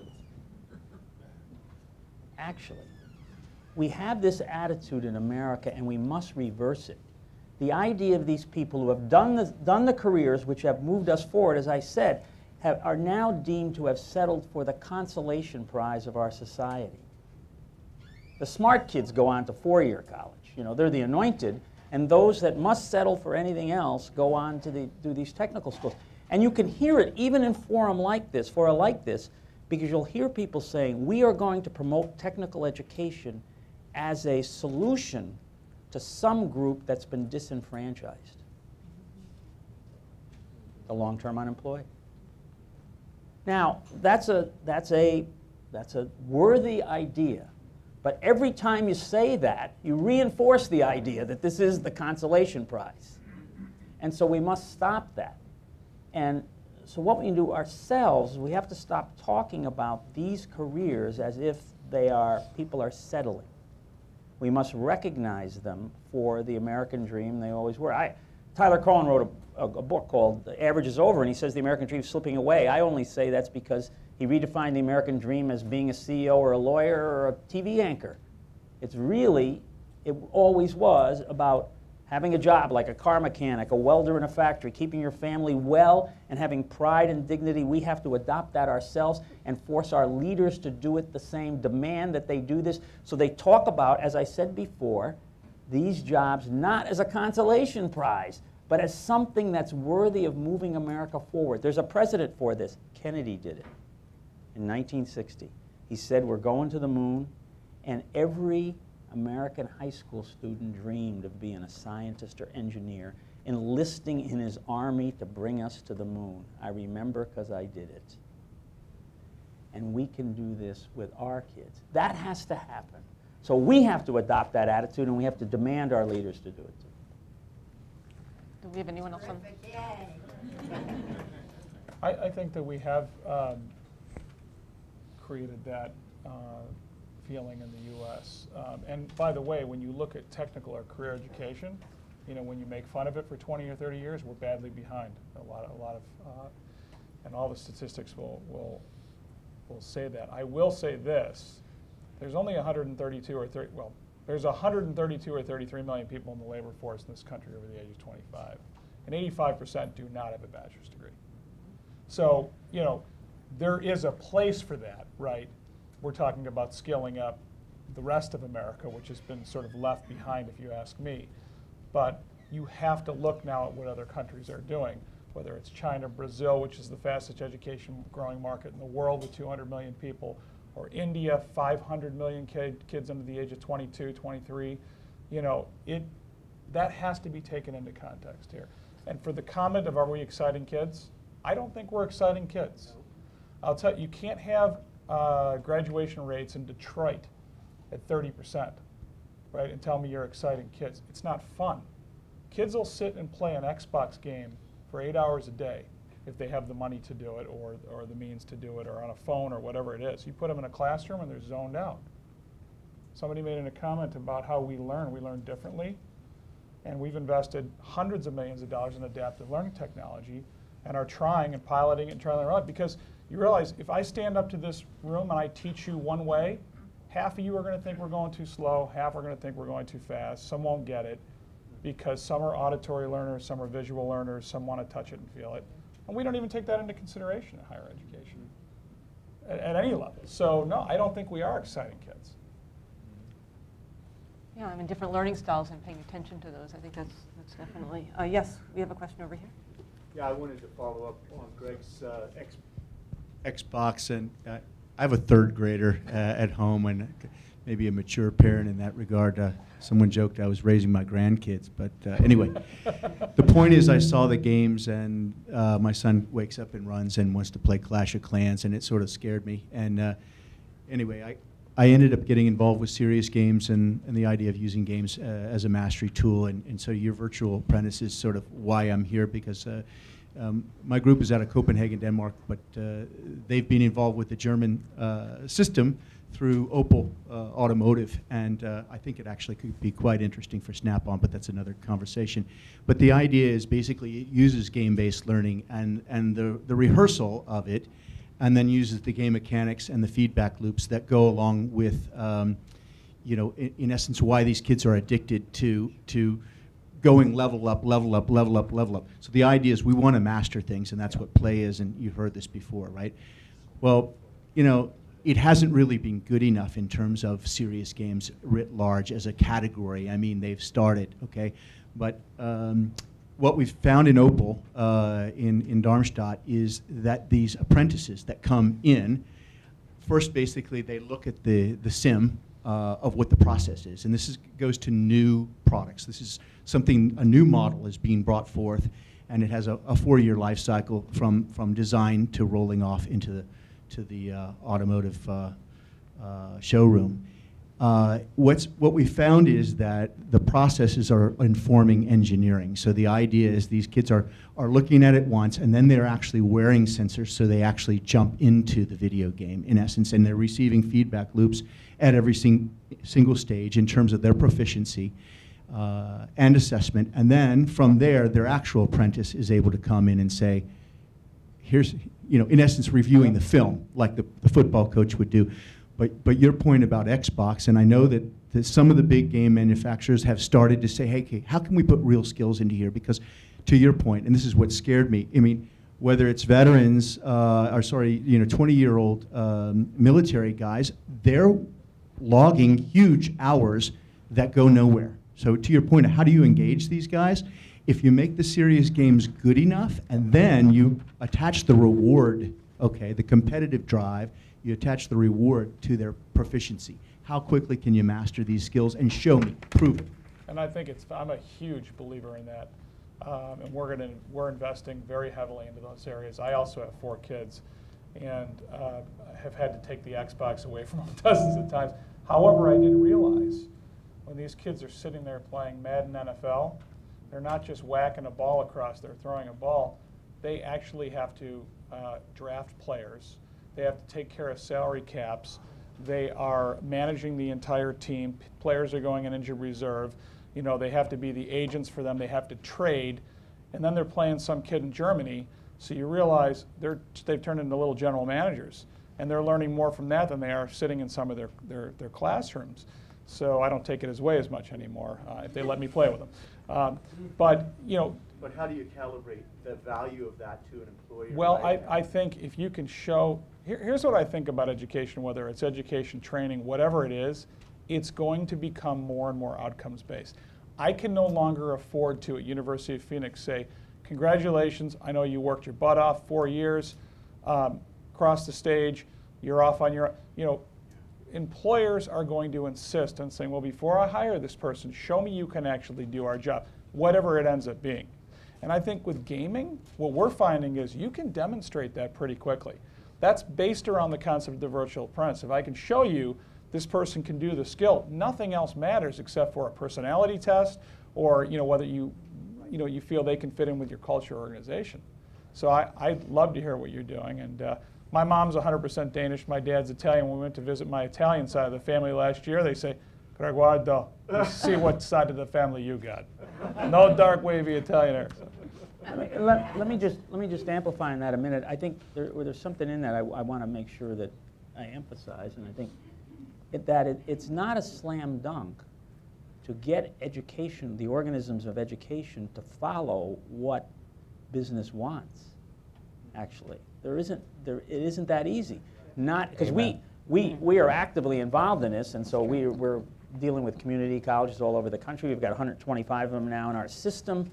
Actually, we have this attitude in America, and we must reverse it. The idea of these people who have done the careers which have moved us forward, as I said, are now deemed to have settled for the consolation prize of our society. The smart kids go on to four-year college. They're the anointed, and those that must settle for anything else go on to do these technical schools. And you can hear it even in fora like this, because you'll hear people saying, we are going to promote technical education as a solution to some group that's been disenfranchised. The long-term unemployed. Now, that's a worthy idea. But every time you say that, you reinforce the idea that this is the consolation prize. And so we must stop that. And so what we can do ourselves, we have to stop talking about these careers as if people are settling. We must recognize them for the American dream they always were. Tyler Cohen wrote a book called The Average is Over, and he says the American dream is slipping away. I only say that's because he redefined the American dream as being a CEO or a lawyer or a TV anchor. It always was about having a job like a car mechanic, a welder in a factory, keeping your family well and having pride and dignity. We have to adopt that ourselves and force our leaders to do it the same, demand that they do this. So they talk about, as I said before, these jobs not as a consolation prize, but as something that's worthy of moving America forward. There's a precedent for this. Kennedy did it in 1960. He said, we're going to the moon, and every American high school student dreamed of being a scientist or engineer, enlisting in his army to bring us to the moon. I remember because I did it. and we can do this with our kids. That has to happen. So we have to adopt that attitude, and we have to demand our leaders to do it too. Do we have anyone else on? I think that we have created that feeling in the U.S. And by the way, when you look at technical or career education, you know, when you make fun of it for 20 or 30 years, we're badly behind. A lot of, and all the statistics will say that. I will say this: there's only 132 or 30. Well, there's 132 or 33 million people in the labor force in this country over the age of 25, and 85% do not have a bachelor's degree. So, you know, there is a place for that, right? We're talking about scaling up the rest of America, which has been sort of left behind, if you ask me. But you have to look now at what other countries are doing, whether it's China, Brazil, which is the fastest education growing market in the world with 200 million people, or India, 500 million kids under the age of 22, 23. You know, that has to be taken into context here. And for the comment of, are we exciting kids? I don't think we're exciting kids. I'll tell you, you can't have graduation rates in Detroit at 30%, right, and tell me you're exciting kids. It's not fun. Kids will sit and play an Xbox game for 8 hours a day if they have the money to do it or the means to do it, or on a phone or whatever it is. You put them in a classroom and they're zoned out. Somebody made a comment about how we learn. We learn differently, and we've invested hundreds of millions of dollars in adaptive learning technology and are trying and piloting and trying to run, because you realize if I stand up to this room and I teach you one way, half of you are going to think we're going too slow, half are going to think we're going too fast, some won't get it, because some are auditory learners, some are visual learners, some want to touch it and feel it. And we don't even take that into consideration in higher education at any level. So no, I don't think we are exciting kids. Yeah, I mean, different learning styles and paying attention to those. I think that's definitely. Yes, we have a question over here. Yeah, I wanted to follow up on Greg's Xbox, and I have a third grader at home, and maybe a mature parent in that regard. Someone joked I was raising my grandkids, but anyway, the point is I saw the games, and my son wakes up and runs and wants to play Clash of Clans, and it sort of scared me. And anyway, I ended up getting involved with serious games and the idea of using games as a mastery tool, and so your virtual apprentice is sort of why I'm here, because my group is out of Copenhagen, Denmark, but they've been involved with the German system through Opel Automotive, and I think it actually could be quite interesting for Snap-on, but that's another conversation. But the idea is basically it uses game-based learning and the rehearsal of it, and then uses the game mechanics and the feedback loops that go along with, you know, in essence, why these kids are addicted to going level up, level up, level up, level up. So the idea is we want to master things, and that's what play is, and you've heard this before, right? Well, you know, it hasn't really been good enough in terms of serious games writ large as a category. I mean, they've started, okay? But what we've found in Opel, in Darmstadt, is that these apprentices that come in, first basically they look at the sim of what the process is. And this goes to new products. This is something, a new model is being brought forth, and it has a 4-year life cycle from design to rolling off into the automotive showroom. What we found is that the processes are informing engineering. So the idea is these kids are looking at it once, and then they're actually wearing sensors, so they actually jump into the video game, in essence, and they're receiving feedback loops at every single stage in terms of their proficiency and assessment. And then from there, their actual apprentice is able to come in and say, here's, you know, in essence, reviewing the film like the football coach would do. But your point about Xbox, and I know that some of the big game manufacturers have started to say, hey, how can we put real skills into here? Because to your point, and this is what scared me, I mean, whether it's veterans, 20-year-old military guys, they're logging huge hours that go nowhere. So to your point, how do you engage these guys? If you make the serious games good enough, and then you attach the reward, okay, the competitive drive, you attach the reward to their proficiency. How quickly can you master these skills? And show me, prove it. And I think I'm a huge believer in that. And we're investing very heavily into those areas. I also have 4 kids. and have had to take the Xbox away from them dozens of times. However, I did realize when these kids are sitting there playing Madden NFL, they're not just whacking a ball across, they're throwing a ball. They actually have to draft players. They have to take care of salary caps. They are managing the entire team. Players are going in injured reserve. You know, they have to be the agents for them. They have to trade. And then they're playing some kid in Germany. So you realize they've turned into little general managers. And they're learning more from that than they are sitting in some of their classrooms. So I don't take it as much anymore if they let me play with them. But, you know. But how do you calibrate the value of that to an employer? Well, I think if you can show, here's what I think about education, whether it's education, training, whatever it is, it's going to become more and more outcomes-based. I can no longer afford to, at University of Phoenix, say, congratulations, I know you worked your butt off 4 years, cross the stage, you're off on your, you know, employers are going to insist on saying, well, before I hire this person, show me you can actually do our job, whatever it ends up being. And I think with gaming, what we're finding is you can demonstrate that pretty quickly. That's based around the concept of the virtual apprentice. If I can show you this person can do the skill, nothing else matters except for a personality test or, you know, whether you feel they can fit in with your culture or organization. So I'd love to hear what you're doing. And my mom's 100% Danish. My dad's Italian. When we went to visit my Italian side of the family last year, they say, Gregory, let's see what side of the family you got. No dark, wavy Italian hair. Let me just amplify on that a minute. I think there's something in that I want to make sure that I emphasize, and I think it's not a slam dunk to get education, the organisms of education, to follow what business wants. Actually, it isn't that easy. Not because we are actively involved in this, and so we're dealing with community colleges all over the country. We've got 125 of them now in our system.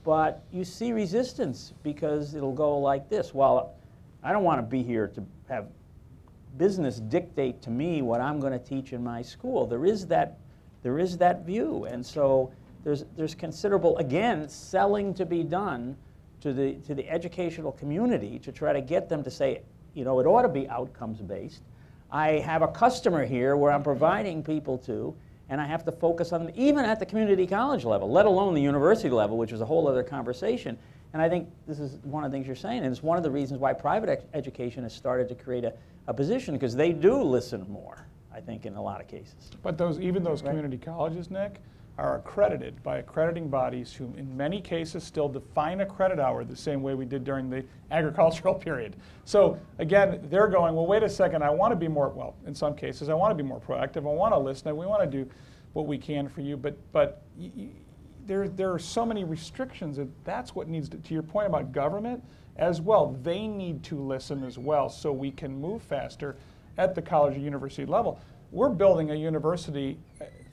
But you see resistance because it'll go like this. Well, I don't want to be here to have business dictate to me what I'm going to teach in my school. There is that view. And so there's considerable, again, selling to be done to the educational community to try to get them to say, you know, it ought to be outcomes based. I have a customer here where I'm providing people to, and I have to focus on them, even at the community college level, let alone the university level, which is a whole other conversation. And I think this is one of the things you're saying, and it's one of the reasons why private education has started to create a position, because they do listen more, I think, in a lot of cases. But even those community colleges, Nick, are accredited by accrediting bodies who in many cases still define a credit hour the same way we did during the agricultural period. So again, they're going, well, wait a second, I want to be more, well, in some cases, I want to be more proactive, I want to listen, and we want to do what we can for you, but there are so many restrictions, and that's what needs to your point about government as well, they need to listen as well so we can move faster at the college or university level. We're building a university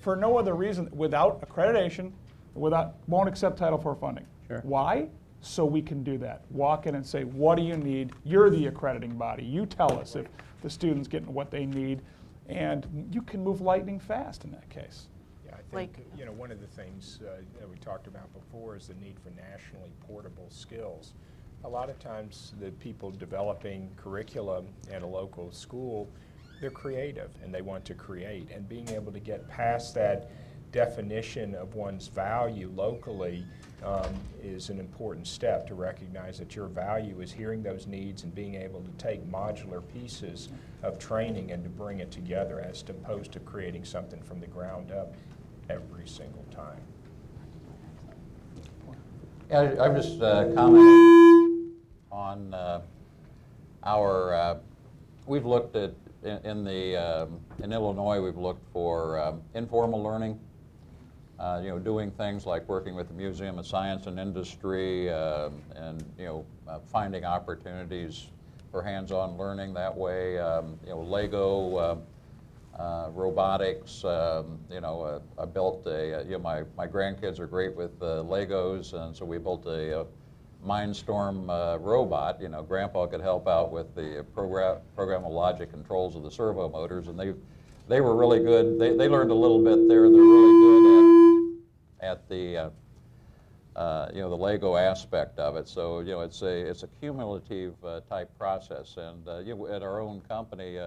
for no other reason, without accreditation, won't accept Title IV funding. Sure. Why? So we can do that. Walk in and say, what do you need? You're the accrediting body. You tell us if the student's getting what they need, and you can move lightning fast in that case. Yeah, I think, you know, one of the things that we talked about before is the need for nationally portable skills. A lot of times the people developing curriculum at a local school, they're creative and they want to create, and being able to get past that definition of one's value locally is an important step to recognize that your value is hearing those needs and being able to take modular pieces of training and to bring it together as opposed to creating something from the ground up every single time. Yeah, I'm just commenting on we've looked at, in Illinois, we've looked for informal learning, you know, doing things like working with the Museum of Science and Industry, and you know, finding opportunities for hands-on learning that way. You know, Lego, robotics. You know, I built a. You know, my grandkids are great with Legos, and so we built a Mindstorm robot. You know, Grandpa could help out with the programmable logic controls of the servo motors, and they were really good. They learned a little bit there. They're really good at the Lego aspect of it. So it's a cumulative type process. And at our own company,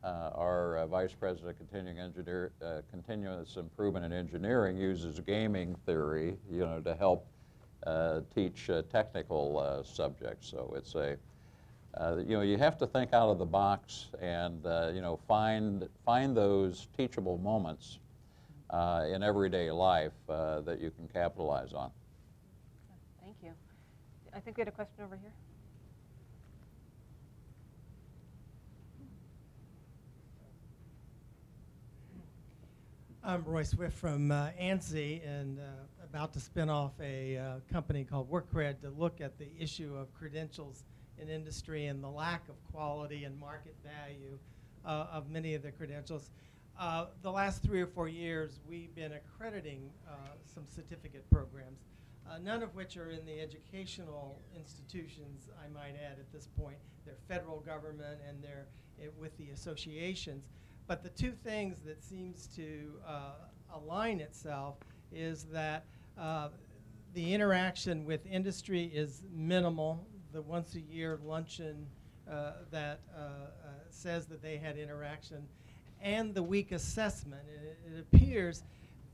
our Vice President of Continuous Improvement in Engineering uses gaming theory, to help teach technical subjects. So it's you have to think out of the box and find those teachable moments in everyday life that you can capitalize on. Thank you. I think we had a question over here. I'm Roy Swift from ANSI, and about to spin off a company called WorkCred to look at the issue of credentials in industry and the lack of quality and market value of many of the credentials. The last 3 or 4 years, we've been accrediting some certificate programs, none of which are in the educational institutions, I might add at this point. They're federal government and they're with the associations. But the two things that seems to align itself is that the interaction with industry is minimal. The once-a-year luncheon that says that they had interaction, and the weak assessment. It appears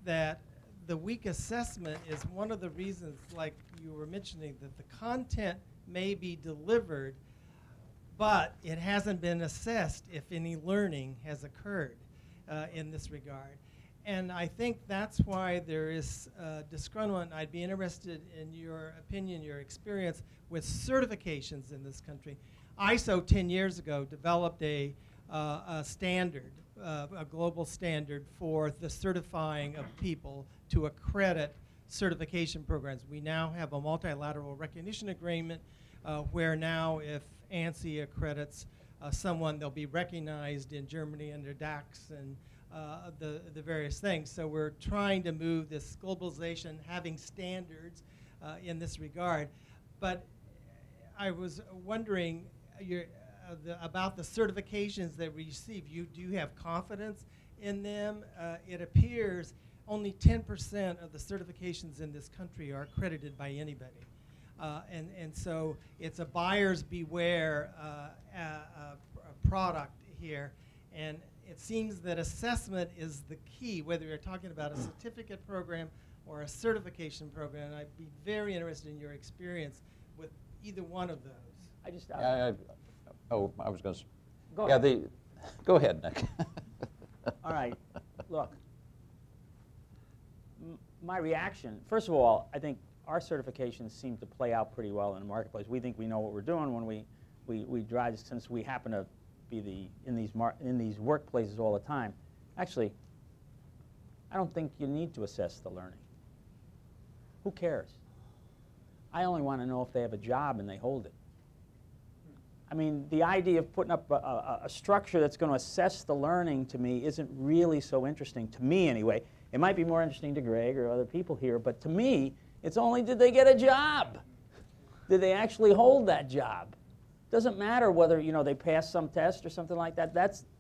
that the weak assessment is one of the reasons, like you were mentioning, that the content may be delivered, but it hasn't been assessed if any learning has occurred in this regard. And I think that's why there is disgruntlement. I'd be interested in your opinion, your experience with certifications in this country. ISO 10 years ago developed a standard, a global standard for the certifying of people to accredit certification programs. We now have a multilateral recognition agreement where now if ANSI accredits someone, they'll be recognized in Germany under DAX and the various things. So we're trying to move this globalization, having standards in this regard. But I was wondering about the certifications that we receive. Do you have confidence in them? It appears only 10% of the certifications in this country are accredited by anybody. And so it's a buyer's beware product here. And it seems that assessment is the key, whether you're talking about a certificate program or a certification program. And I'd be very interested in your experience with either one of those. I was going to. Go ahead. Go ahead, Nick. All right. Look, my reaction, first of all, I think our certifications seem to play out pretty well in the marketplace. We think we know what we're doing when we drive, since we happen to be in these workplaces all the time. Actually, I don't think you need to assess the learning. Who cares? I only want to know if they have a job and they hold it. I mean, the idea of putting up a structure that's going to assess the learning, to me, isn't really so interesting, to me anyway. It might be more interesting to Greg or other people here, but to me, it's only, did they get a job? Did they actually hold that job? Doesn't matter whether, they pass some test or something like that.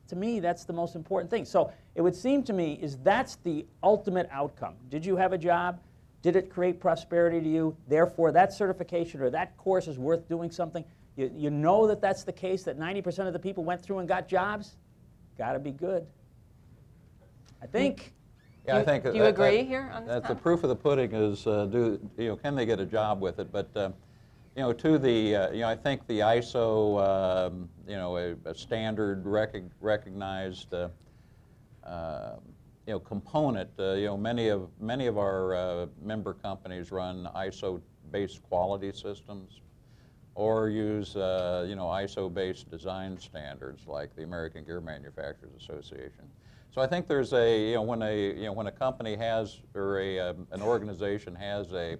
To me, that's the most important thing. So it would seem to me that's the ultimate outcome. Did you have a job? Did it create prosperity to you? Therefore, that certification or that course is worth doing something. You know that that's the case, that 90% of the people went through and got jobs? Got to be good. I think. Yeah, I think do you agree here on this? That the proof of the pudding is, can they get a job with it? But to the, I think the ISO, a standard recognized, component. Many of our member companies run ISO-based quality systems, or use ISO-based design standards like the American Gear Manufacturers Association. So I think there's when a company has, or an organization has a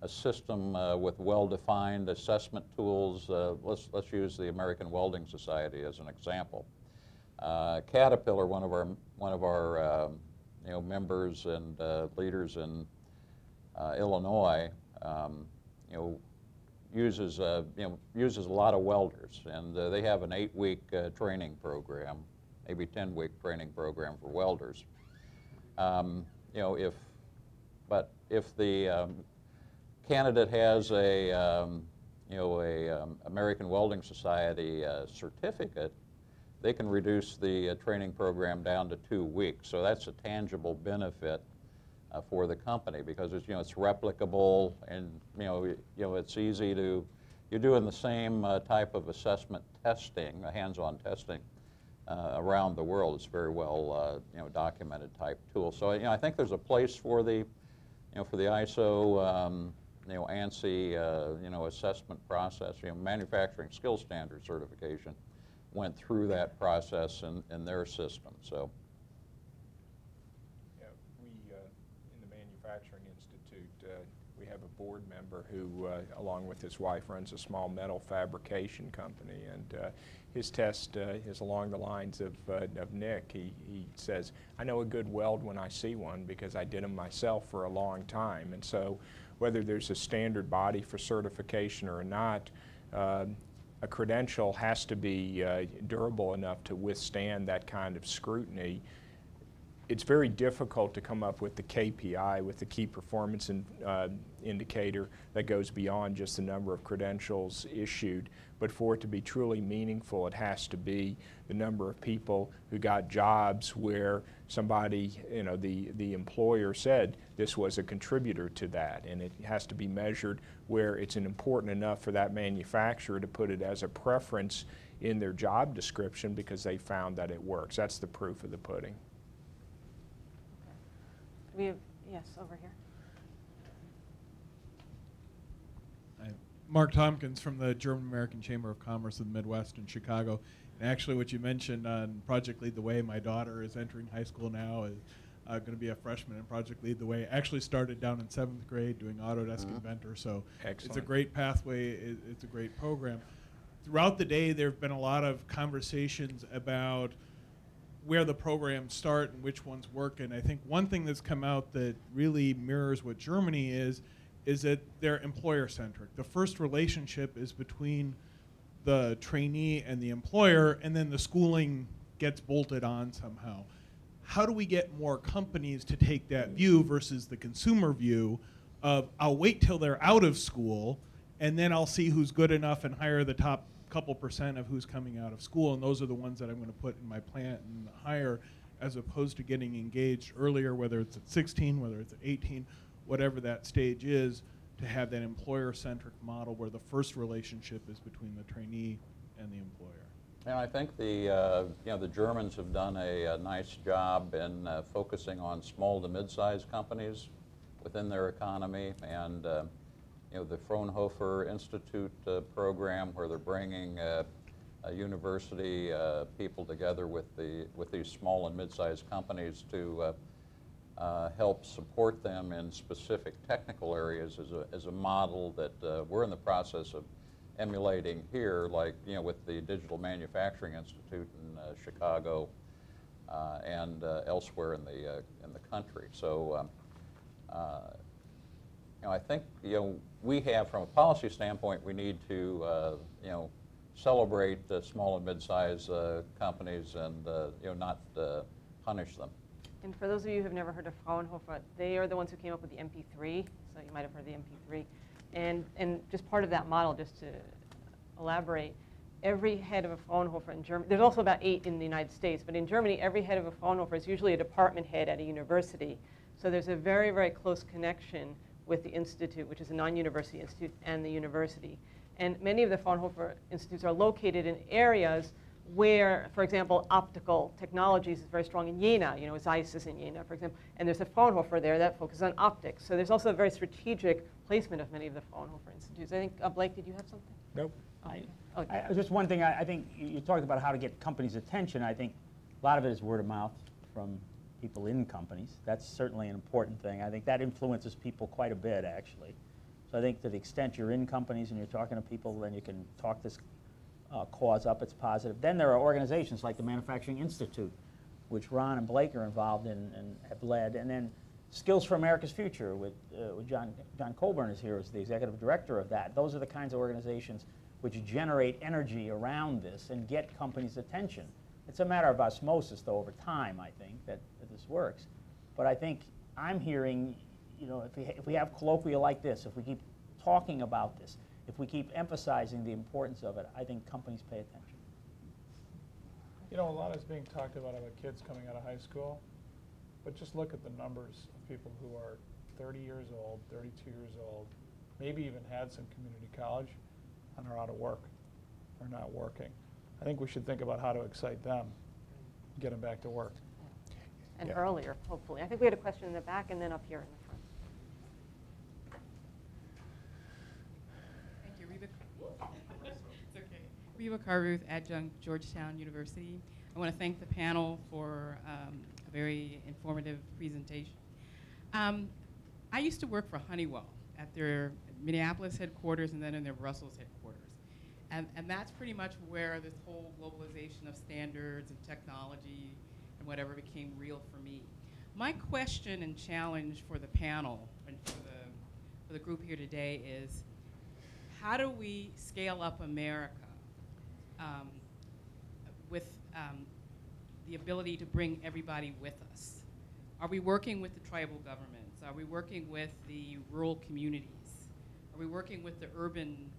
system with well-defined assessment tools. Let's use the American Welding Society as an example. Caterpillar, one of our members and leaders in Illinois, uses a lot of welders, and they have an 8-week training program, maybe 10-week training program for welders. If the candidate has a, American Welding Society certificate, they can reduce the training program down to 2 weeks. So that's a tangible benefit for the company because it's, it's replicable and, it's easy to, you're doing the same type of assessment testing, hands-on testing around the world. It's very well, documented type tool. So, I think there's a place for the, for the ISO, ANSI, assessment process. Manufacturing skill standard certification went through that process in their system. So, yeah, we in the Manufacturing Institute, we have a board member who, along with his wife, runs a small metal fabrication company, and his test is along the lines of Nick. He says, I know a good weld when I see one because I did them myself for a long time. And so whether there's a standard body for certification or not, a credential has to be durable enough to withstand that kind of scrutiny. It's very difficult to come up with the KPI, with the key performance indicator that goes beyond just the number of credentials issued. But for it to be truly meaningful, it has to be the number of people who got jobs where somebody, the employer said this was a contributor to that. And it has to be measured where it's important enough for that manufacturer to put it as a preference in their job description because they found that it works. That's the proof of the pudding. We have, yes, over here. Mark Tompkins from the German-American Chamber of Commerce of the Midwest in Chicago. And actually what you mentioned on Project Lead the Way, my daughter is entering high school now, is going to be a freshman in Project Lead the Way. Actually started down in 7th grade doing Autodesk Inventor, so Excellent. It's a great pathway, it's a great program. Throughout the day there have been a lot of conversations about where the programs start and which ones work, and I think one thing that's come out that really mirrors what Germany is that they're employer-centric. The first relationship is between the trainee and the employer, and then the schooling gets bolted on somehow. How do we get more companies to take that view versus the consumer view of, I'll wait till they're out of school, and then I'll see who's good enough and hire the top couple % of who's coming out of school, and those are the ones that I'm going to put in my plant and hire, as opposed to getting engaged earlier, whether it's at 16, whether it's at 18, whatever that stage is, to have that employer-centric model where the first relationship is between the trainee and the employer. And I think the Germans have done a nice job in focusing on small to mid-sized companies within their economy, and the Fraunhofer Institute program, where they're bringing university people together with these small and mid-sized companies to help support them in specific technical areas as a model that we're in the process of emulating here, like with the Digital Manufacturing Institute in Chicago and elsewhere in the country. So I think we have, from a policy standpoint, we need to celebrate small and mid-sized companies and not punish them. And for those of you who have never heard of Fraunhofer, they are the ones who came up with the MP3, so you might have heard of the MP3. And just part of that model, just to elaborate, every head of a Fraunhofer in Germany, there's also about 8 in the United States, but in Germany, every head of a Fraunhofer is usually a department head at a university. So there's a very, very close connection with the institute, which is a non-university institute, and the university. And many of the Fraunhofer institutes are located in areas where, for example, optical technologies is very strong in Jena. Zeiss is in Jena, for example, and there's a Fraunhofer there that focuses on optics. So there's also a very strategic placement of many of the Fraunhofer institutes. I think, Blake, did you have something? Nope. Just one thing, I think you talked about how to get companies' attention. I think a lot of it is word of mouth from people in companies. That's certainly an important thing. I think that influences people quite a bit, actually. So I think to the extent you're in companies and you're talking to people, then you can talk this cause up, it's positive. Then there are organizations like the Manufacturing Institute, which Ron and Blake are involved in and have led. And then Skills for America's Future, with John Colburn is here as the executive director of that. Those are the kinds of organizations which generate energy around this and get companies' attention. It's a matter of osmosis, though, over time, I think, that this works. But I think I'm hearing, if we have colloquia like this, if we keep talking about this, if we keep emphasizing the importance of it, I think companies pay attention. You know, a lot is being talked about kids coming out of high school, but just look at the numbers of people who are 30 years old, 32 years old, maybe even had some community college, and are out of work, or not working. I think we should think about how to excite them, get them back to work. And earlier, hopefully. I think we had a question in the back and then up here in the front. Thank you, Reba. It's okay. Reba Carruth, adjunct, Georgetown University. I want to thank the panel for a very informative presentation. I used to work for Honeywell at their Minneapolis headquarters and then in their Brussels headquarters. And that's pretty much where this whole globalization of standards and technology and whatever became real for me. My question and challenge for the panel and for the group here today is, how do we scale up America with the ability to bring everybody with us? Are we working with the tribal governments? Are we working with the rural communities? Are we working with the urban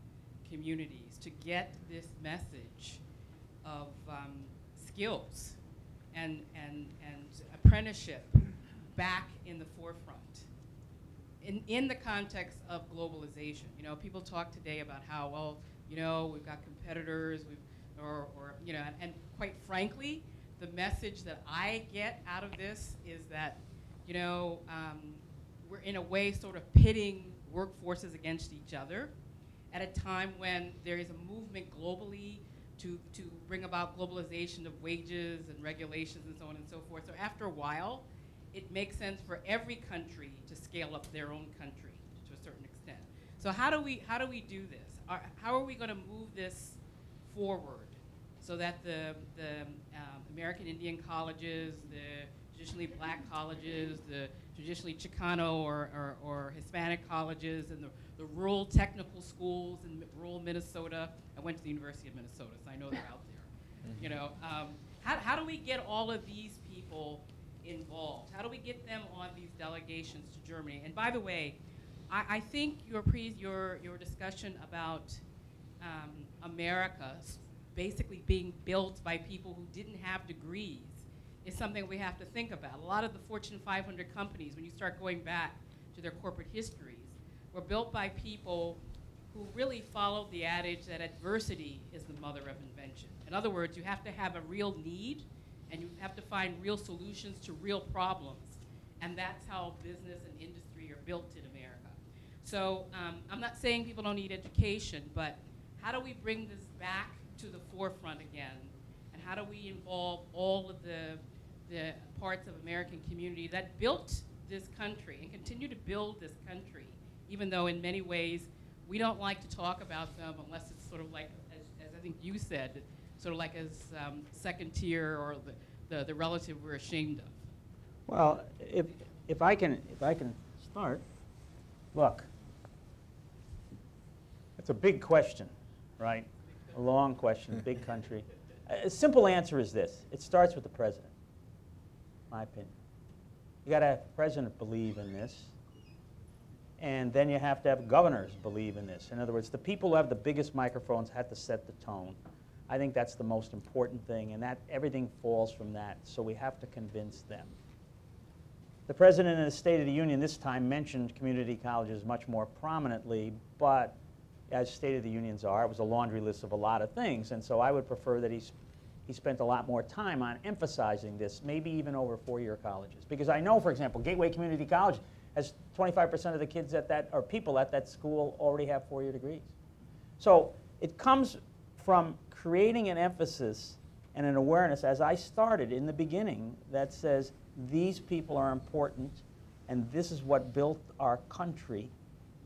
communities to get this message of skills and apprenticeship back in the forefront in the context of globalization? You know, people talk today about how, well, you know, we've got competitors, you know, and quite frankly, the message that I get out of this is that, you know, we're in a way sort of pitting workforces against each other at a time when there is a movement globally to bring about globalization of wages and regulations and so on and so forth. So after a while, it makes sense for every country to scale up their own country to a certain extent. So how do we do this? How are we going to move this forward so that the American Indian colleges, the traditionally black colleges, the traditionally Chicano or Hispanic colleges, and the rural technical schools in rural Minnesota? I went to the University of Minnesota, so I know they're out there. You know, how do we get all of these people involved? How do we get them on these delegations to Germany? And by the way, I think your discussion about America basically being built by people who didn't have degrees is something we have to think about. A lot of the Fortune 500 companies, when you start going back to their corporate histories, were built by people who really followed the adage that adversity is the mother of invention. In other words, you have to have a real need, and you have to find real solutions to real problems. And that's how business and industry are built in America. So I'm not saying people don't need education, but how do we bring this back to the forefront again? And how do we involve all of the parts of American community that built this country and continue to build this country, even though in many ways we don't like to talk about them unless it's sort of like, as I think you said, sort of like as second tier or the relative we're ashamed of. Well, if I can start, look, it's a big question, right? A long question, a big country. A simple answer is this: it starts with the president, my opinion. You got to have a president believe in this, and then you have to have governors believe in this. In other words, the people who have the biggest microphones have to set the tone. I think that's the most important thing, and that everything falls from that, so we have to convince them. The president in the State of the Union this time mentioned community colleges much more prominently, but as State of the Unions are, it was a laundry list of a lot of things, and so I would prefer that he spent a lot more time on emphasizing this, maybe even over four-year colleges. Because I know, for example, Gateway Community College has 25% of the kids at that, or people at that school already have four-year degrees. So it comes from creating an emphasis and an awareness, as I started in the beginning, that says these people are important and this is what built our country.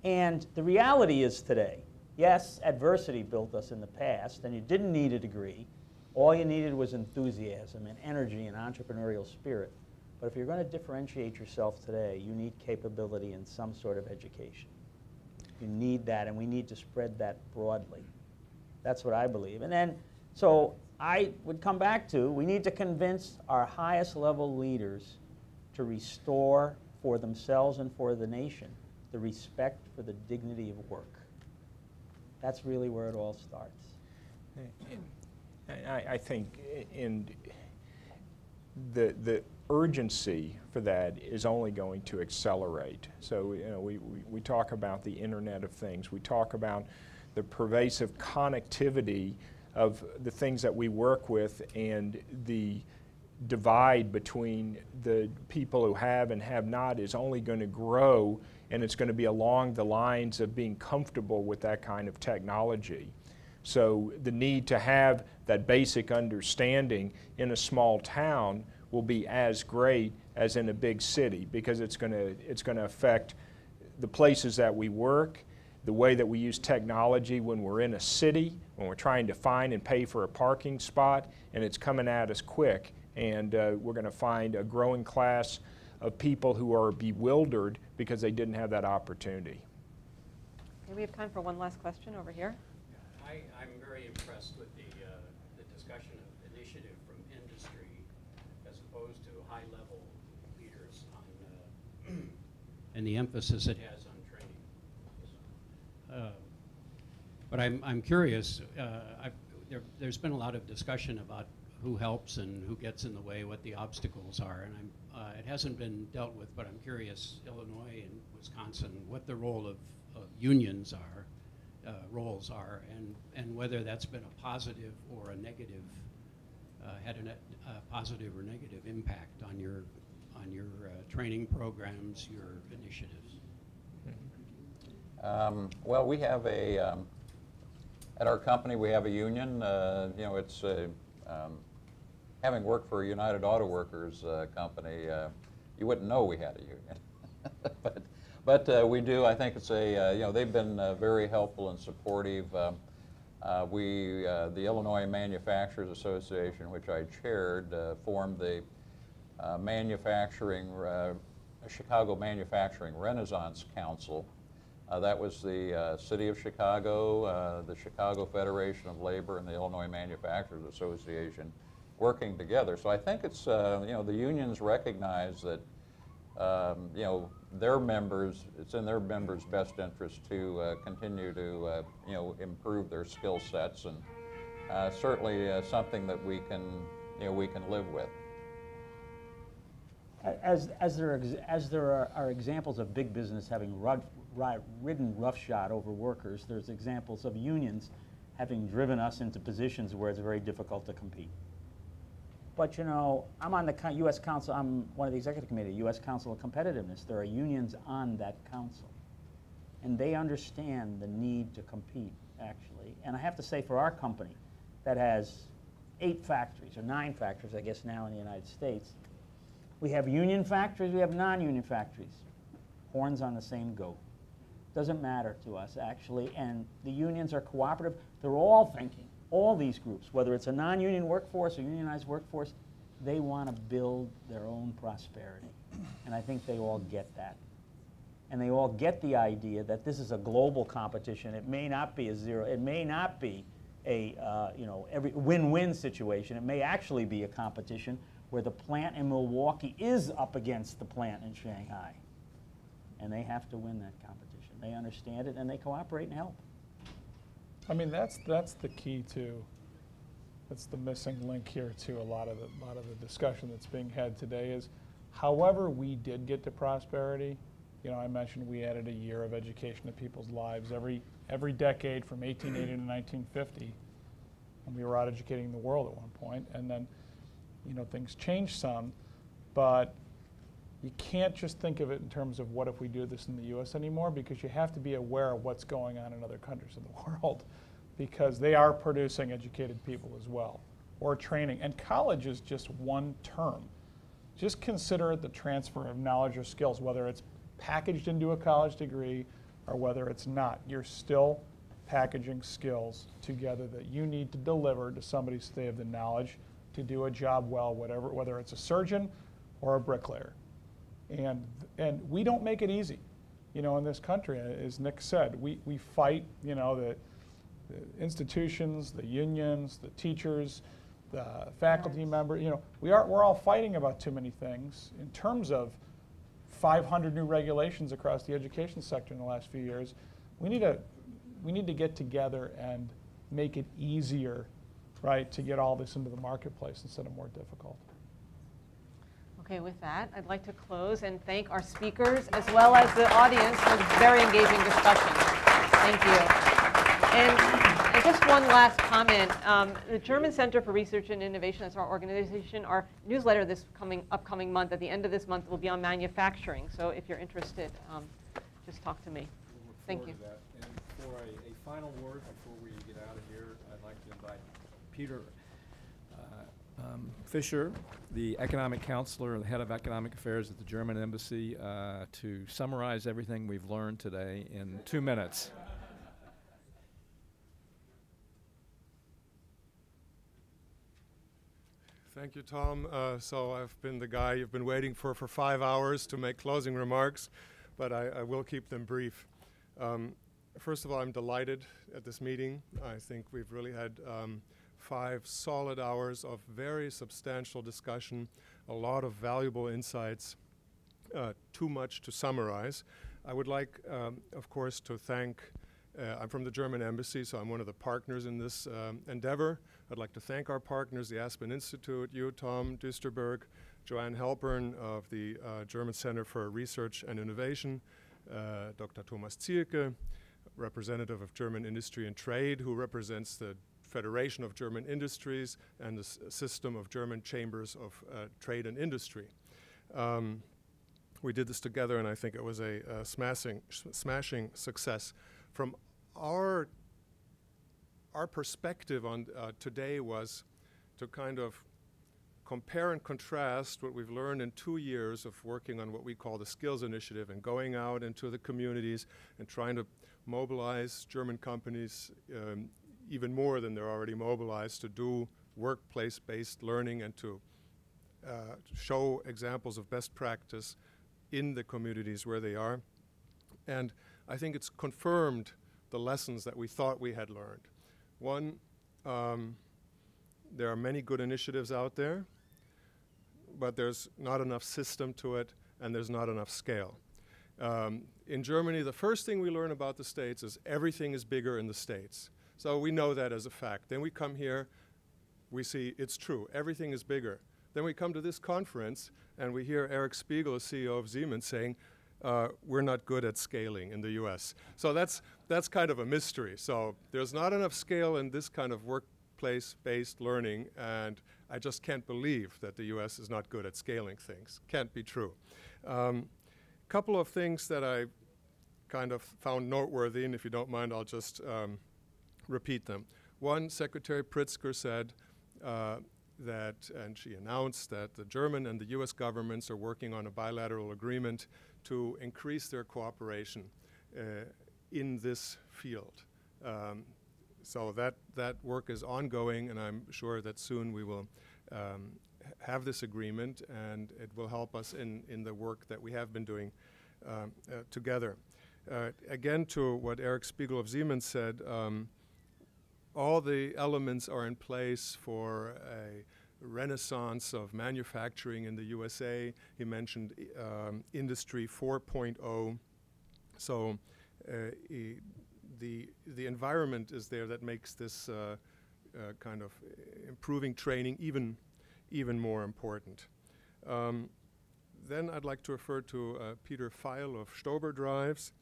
And the reality is today, yes, adversity built us in the past, and you didn't need a degree. All you needed was enthusiasm and energy and entrepreneurial spirit. But if you're going to differentiate yourself today, you need capability in some sort of education. You need that, and we need to spread that broadly. That's what I believe. And then, so I would come back to, we need to convince our highest level leaders to restore for themselves and for the nation the respect for the dignity of work. That's really where it all starts. I think in the urgency for that is only going to accelerate. So, you know, we talk about the Internet of Things. We talk about the pervasive connectivity of the things that we work with, and the divide between the people who have and have not is only going to grow, and it's going to be along the lines of being comfortable with that kind of technology. So the need to have that basic understanding in a small town will be as great as in a big city, because it's going to affect the places that we work, the way that we use technology when we're in a city, when we're trying to find and pay for a parking spot, and it's coming at us quick. And we're going to find a growing class of people who are bewildered because they didn't have that opportunity. Okay, we have time for one last question over here. I'm very impressed with the discussion of initiative from industry as opposed to high-level leaders on, and the emphasis it has on training. But I'm curious, there's been a lot of discussion about who helps and who gets in the way, what the obstacles are, and it hasn't been dealt with, but I'm curious, Illinois and Wisconsin, what the role of unions roles are, and whether that's been a positive or a negative, had a positive or negative impact on your training programs, your initiatives. Well, we have at our company we have a union. You know, it's having worked for a United Auto Workers company, you wouldn't know we had a union. but we do. I think it's you know, they've been very helpful and supportive. The Illinois Manufacturers Association, which I chaired, formed the Chicago Manufacturing Renaissance Council. That was the City of Chicago, the Chicago Federation of Labor, and the Illinois Manufacturers Association working together. So I think it's, you know, the unions recognize that, you know, their members, it's in their members' best interest to continue to, you know, improve their skill sets, and certainly something that we can, you know, we can live with. As there are examples of big business having ridden roughshod over workers, there's examples of unions having driven us into positions where it's very difficult to compete. But you know, I'm on the U.S. Council, I'm one of the executive committee, U.S. Council of Competitiveness. There are unions on that council, and they understand the need to compete, actually. And I have to say, for our company that has 8 factories, or 9 factories, I guess now in the United States, we have union factories, we have non-union factories. Horns on the same goat. Doesn't matter to us, actually, and the unions are cooperative. They're all thinking, all these groups, whether it's a non-union workforce or unionized workforce, they want to build their own prosperity. And I think they all get that. And they all get the idea that this is a global competition. It may not be a zero, it may not be a you know, every win-win situation. It may actually be a competition where the plant in Milwaukee is up against the plant in Shanghai. And they have to win that competition. They understand it, and they cooperate and help. I mean, that's the key to, that's the missing link here to a lot of the discussion that's being had today is, however we did get to prosperity, you know, I mentioned we added a year of education to people's lives every decade from 1880 to 1950, and we were out educating the world at one point, and then, you know, things changed some, but you can't just think of it in terms of what if we do this in the U.S. anymore, because you have to be aware of what's going on in other countries in the world, because they are producing educated people as well, or training. And college is just one term. Just consider it the transfer of knowledge or skills, whether it's packaged into a college degree or whether it's not. You're still packaging skills together that you need to deliver to somebody so they have the knowledge to do a job well, whether it's a surgeon or a bricklayer. And we don't make it easy, you know, in this country. As Nick said, we fight, you know, the institutions, the unions, the teachers, the faculty members, you know, we're all fighting about too many things in terms of 500 new regulations across the education sector in the last few years. We need to get together and make it easier, right, to get all this into the marketplace instead of more difficult. Okay, with that, I'd like to close and thank our speakers as well as the audience for this very engaging discussion. Thank you. And just one last comment. The German Center for Research and Innovation, that's our organization, our newsletter this upcoming month, at the end of this month, will be on manufacturing. So if you're interested, just talk to me. Thank you. And for a final word before we get out of here, I'd like to invite Peter Fischer, the economic counselor and the head of economic affairs at the German embassy, to summarize everything we've learned today in 2 minutes. Thank you, Tom. So I've been the guy you've been waiting for 5 hours to make closing remarks, but I will keep them brief. First of all, I'm delighted at this meeting. I think we've really had 5 solid hours of very substantial discussion, a lot of valuable insights, too much to summarize. I would like, of course, to thank, I'm from the German embassy, so I'm one of the partners in this endeavor. I'd like to thank our partners, the Aspen Institute, you, Tom Duesterberg, Joann Halpern of the German Center for Research and Innovation, Dr. Thomas Zielke, representative of German Industry and Trade, who represents the Federation of German Industries and the system of German chambers of trade and industry. We did this together, and I think it was a smashing success. From our perspective on today was to kind of compare and contrast what we've learned in 2 years of working on what we call the Skills Initiative and going out into the communities and trying to mobilize German companies even more than they're already mobilized to do workplace-based learning and to show examples of best practice in the communities where they are. And I think it's confirmed the lessons that we thought we had learned. One, there are many good initiatives out there, but there's not enough system to it, and there's not enough scale. In Germany, the first thing we learn about the States is everything is bigger in the States. So we know that as a fact. Then we come here, we see it's true, everything is bigger. Then we come to this conference, and we hear Eric Spiegel, the CEO of Siemens, saying, we're not good at scaling in the US. So that's kind of a mystery. So there's not enough scale in this kind of workplace-based learning, and I just can't believe that the US is not good at scaling things. Can't be true. Couple of things that I kind of found noteworthy, and if you don't mind, I'll just repeat them. One, Secretary Pritzker said and she announced that the German and the US governments are working on a bilateral agreement to increase their cooperation in this field. So that work is ongoing, and I'm sure that soon we will have this agreement, and it will help us in the work that we have been doing together. Again, to what Eric Spiegel of Siemens said, all the elements are in place for a renaissance of manufacturing in the USA. He mentioned Industry 4.0. So the environment is there that makes this kind of improving training even more important. Then I'd like to refer to Peter Feil of Stober Drives.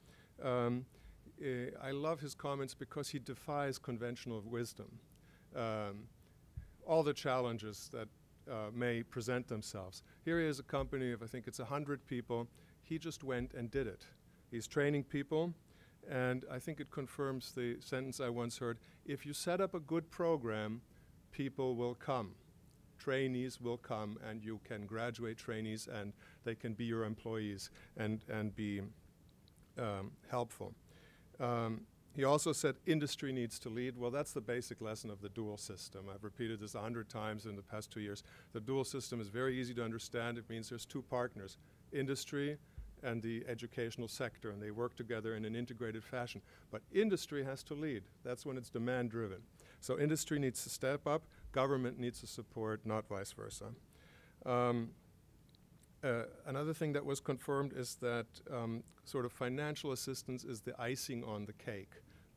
I love his comments because he defies conventional wisdom. All the challenges that may present themselves. Here he is a company of, I think it's 100 people. He just went and did it. He's training people, and I think it confirms the sentence I once heard, if you set up a good program, people will come. Trainees will come, and you can graduate trainees, and they can be your employees and be helpful. He also said industry needs to lead. Well, that's the basic lesson of the dual system. I've repeated this 100 times in the past 2 years. The dual system is very easy to understand. It means there's 2 partners, industry and the educational sector, and they work together in an integrated fashion. But industry has to lead. That's when it's demand-driven. So industry needs to step up. Government needs to support, not vice versa. Another thing that was confirmed is that sort of financial assistance is the icing on the cake.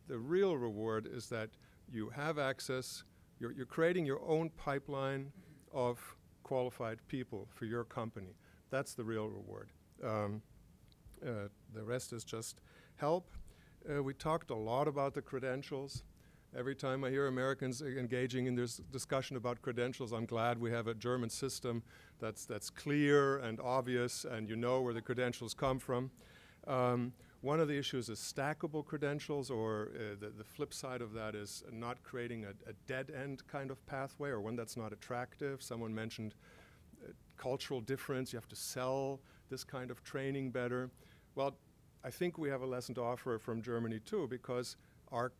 The real reward is that you have access, you're creating your own pipeline of qualified people for your company. That's the real reward. The rest is just help. We talked a lot about the credentials. Every time I hear Americans engaging in this discussion about credentials, I'm glad we have a German system that's clear and obvious, and you know where the credentials come from. One of the issues is stackable credentials, or the flip side of that is not creating a dead-end kind of pathway, or one that's not attractive. Someone mentioned cultural difference. You have to sell this kind of training better. Well, I think we have a lesson to offer from Germany too, because our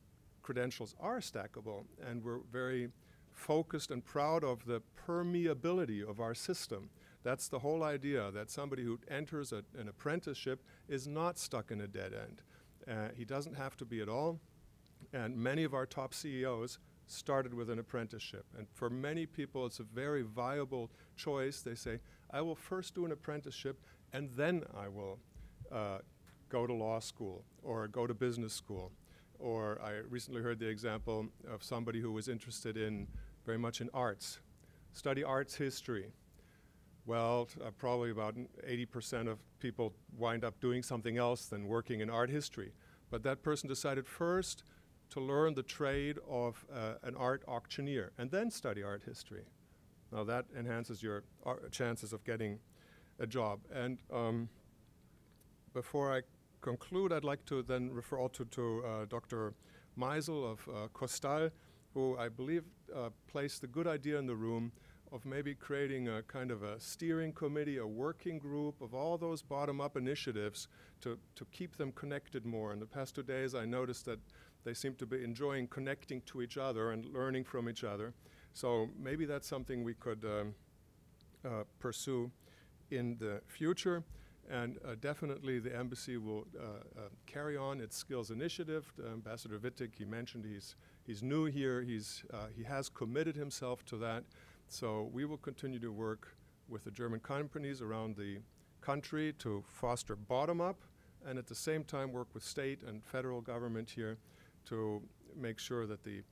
credentials are stackable, and we're very focused and proud of the permeability of our system. That's the whole idea, that somebody who enters an apprenticeship is not stuck in a dead end. He doesn't have to be at all, and many of our top CEOs started with an apprenticeship. And for many people, it's a very viable choice. They say, I will first do an apprenticeship, and then I will go to law school or go to business school. Or I recently heard the example of somebody who was interested in very much in arts, study arts history. Well, probably about 80% of people wind up doing something else than working in art history. But that person decided first to learn the trade of an art auctioneer and then study art history. Now that enhances your chances of getting a job. And before I conclude, I'd like to then refer also to Dr. Meisel of Costal, who I believe placed a good idea in the room of maybe creating a kind of a steering committee, a working group of all those bottom-up initiatives to keep them connected more. In the past 2 days, I noticed that they seem to be enjoying connecting to each other and learning from each other. So maybe that's something we could pursue in the future. And definitely the embassy will carry on its skills initiative. Ambassador Wittig, he mentioned he's new here. He has committed himself to that. So we will continue to work with the German companies around the country to foster bottom-up, and at the same time work with state and federal government here to make sure that the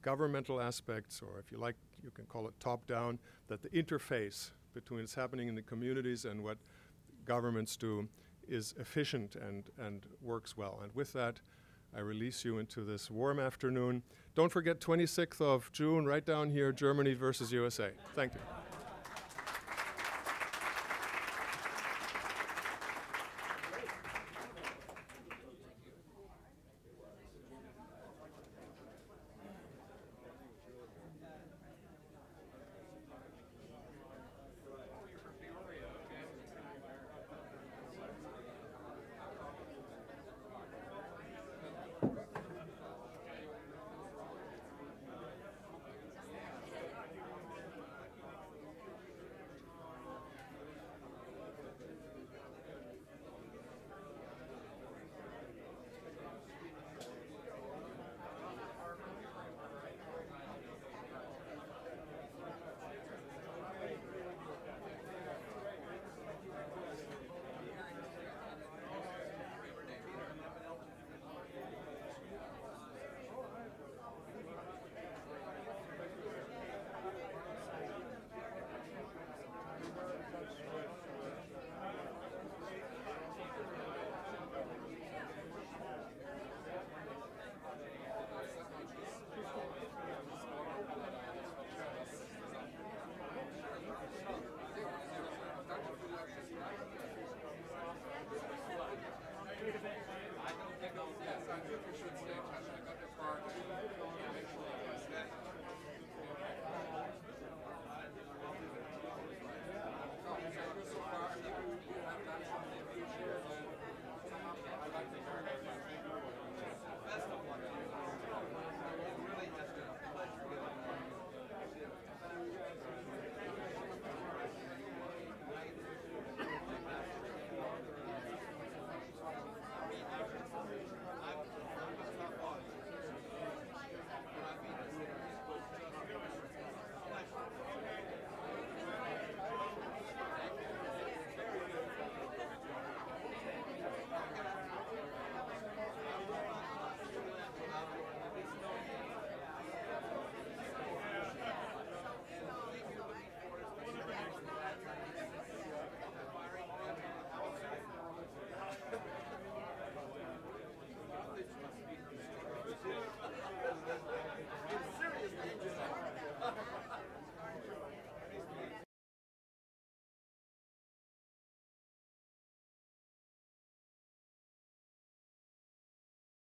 governmental aspects, or if you like, you can call it top-down, that the interface between what's happening in the communities and what governments do is efficient and works well. And with that, I release you into this warm afternoon. Don't forget 26th of June, right down here, Germany versus USA. Thank you.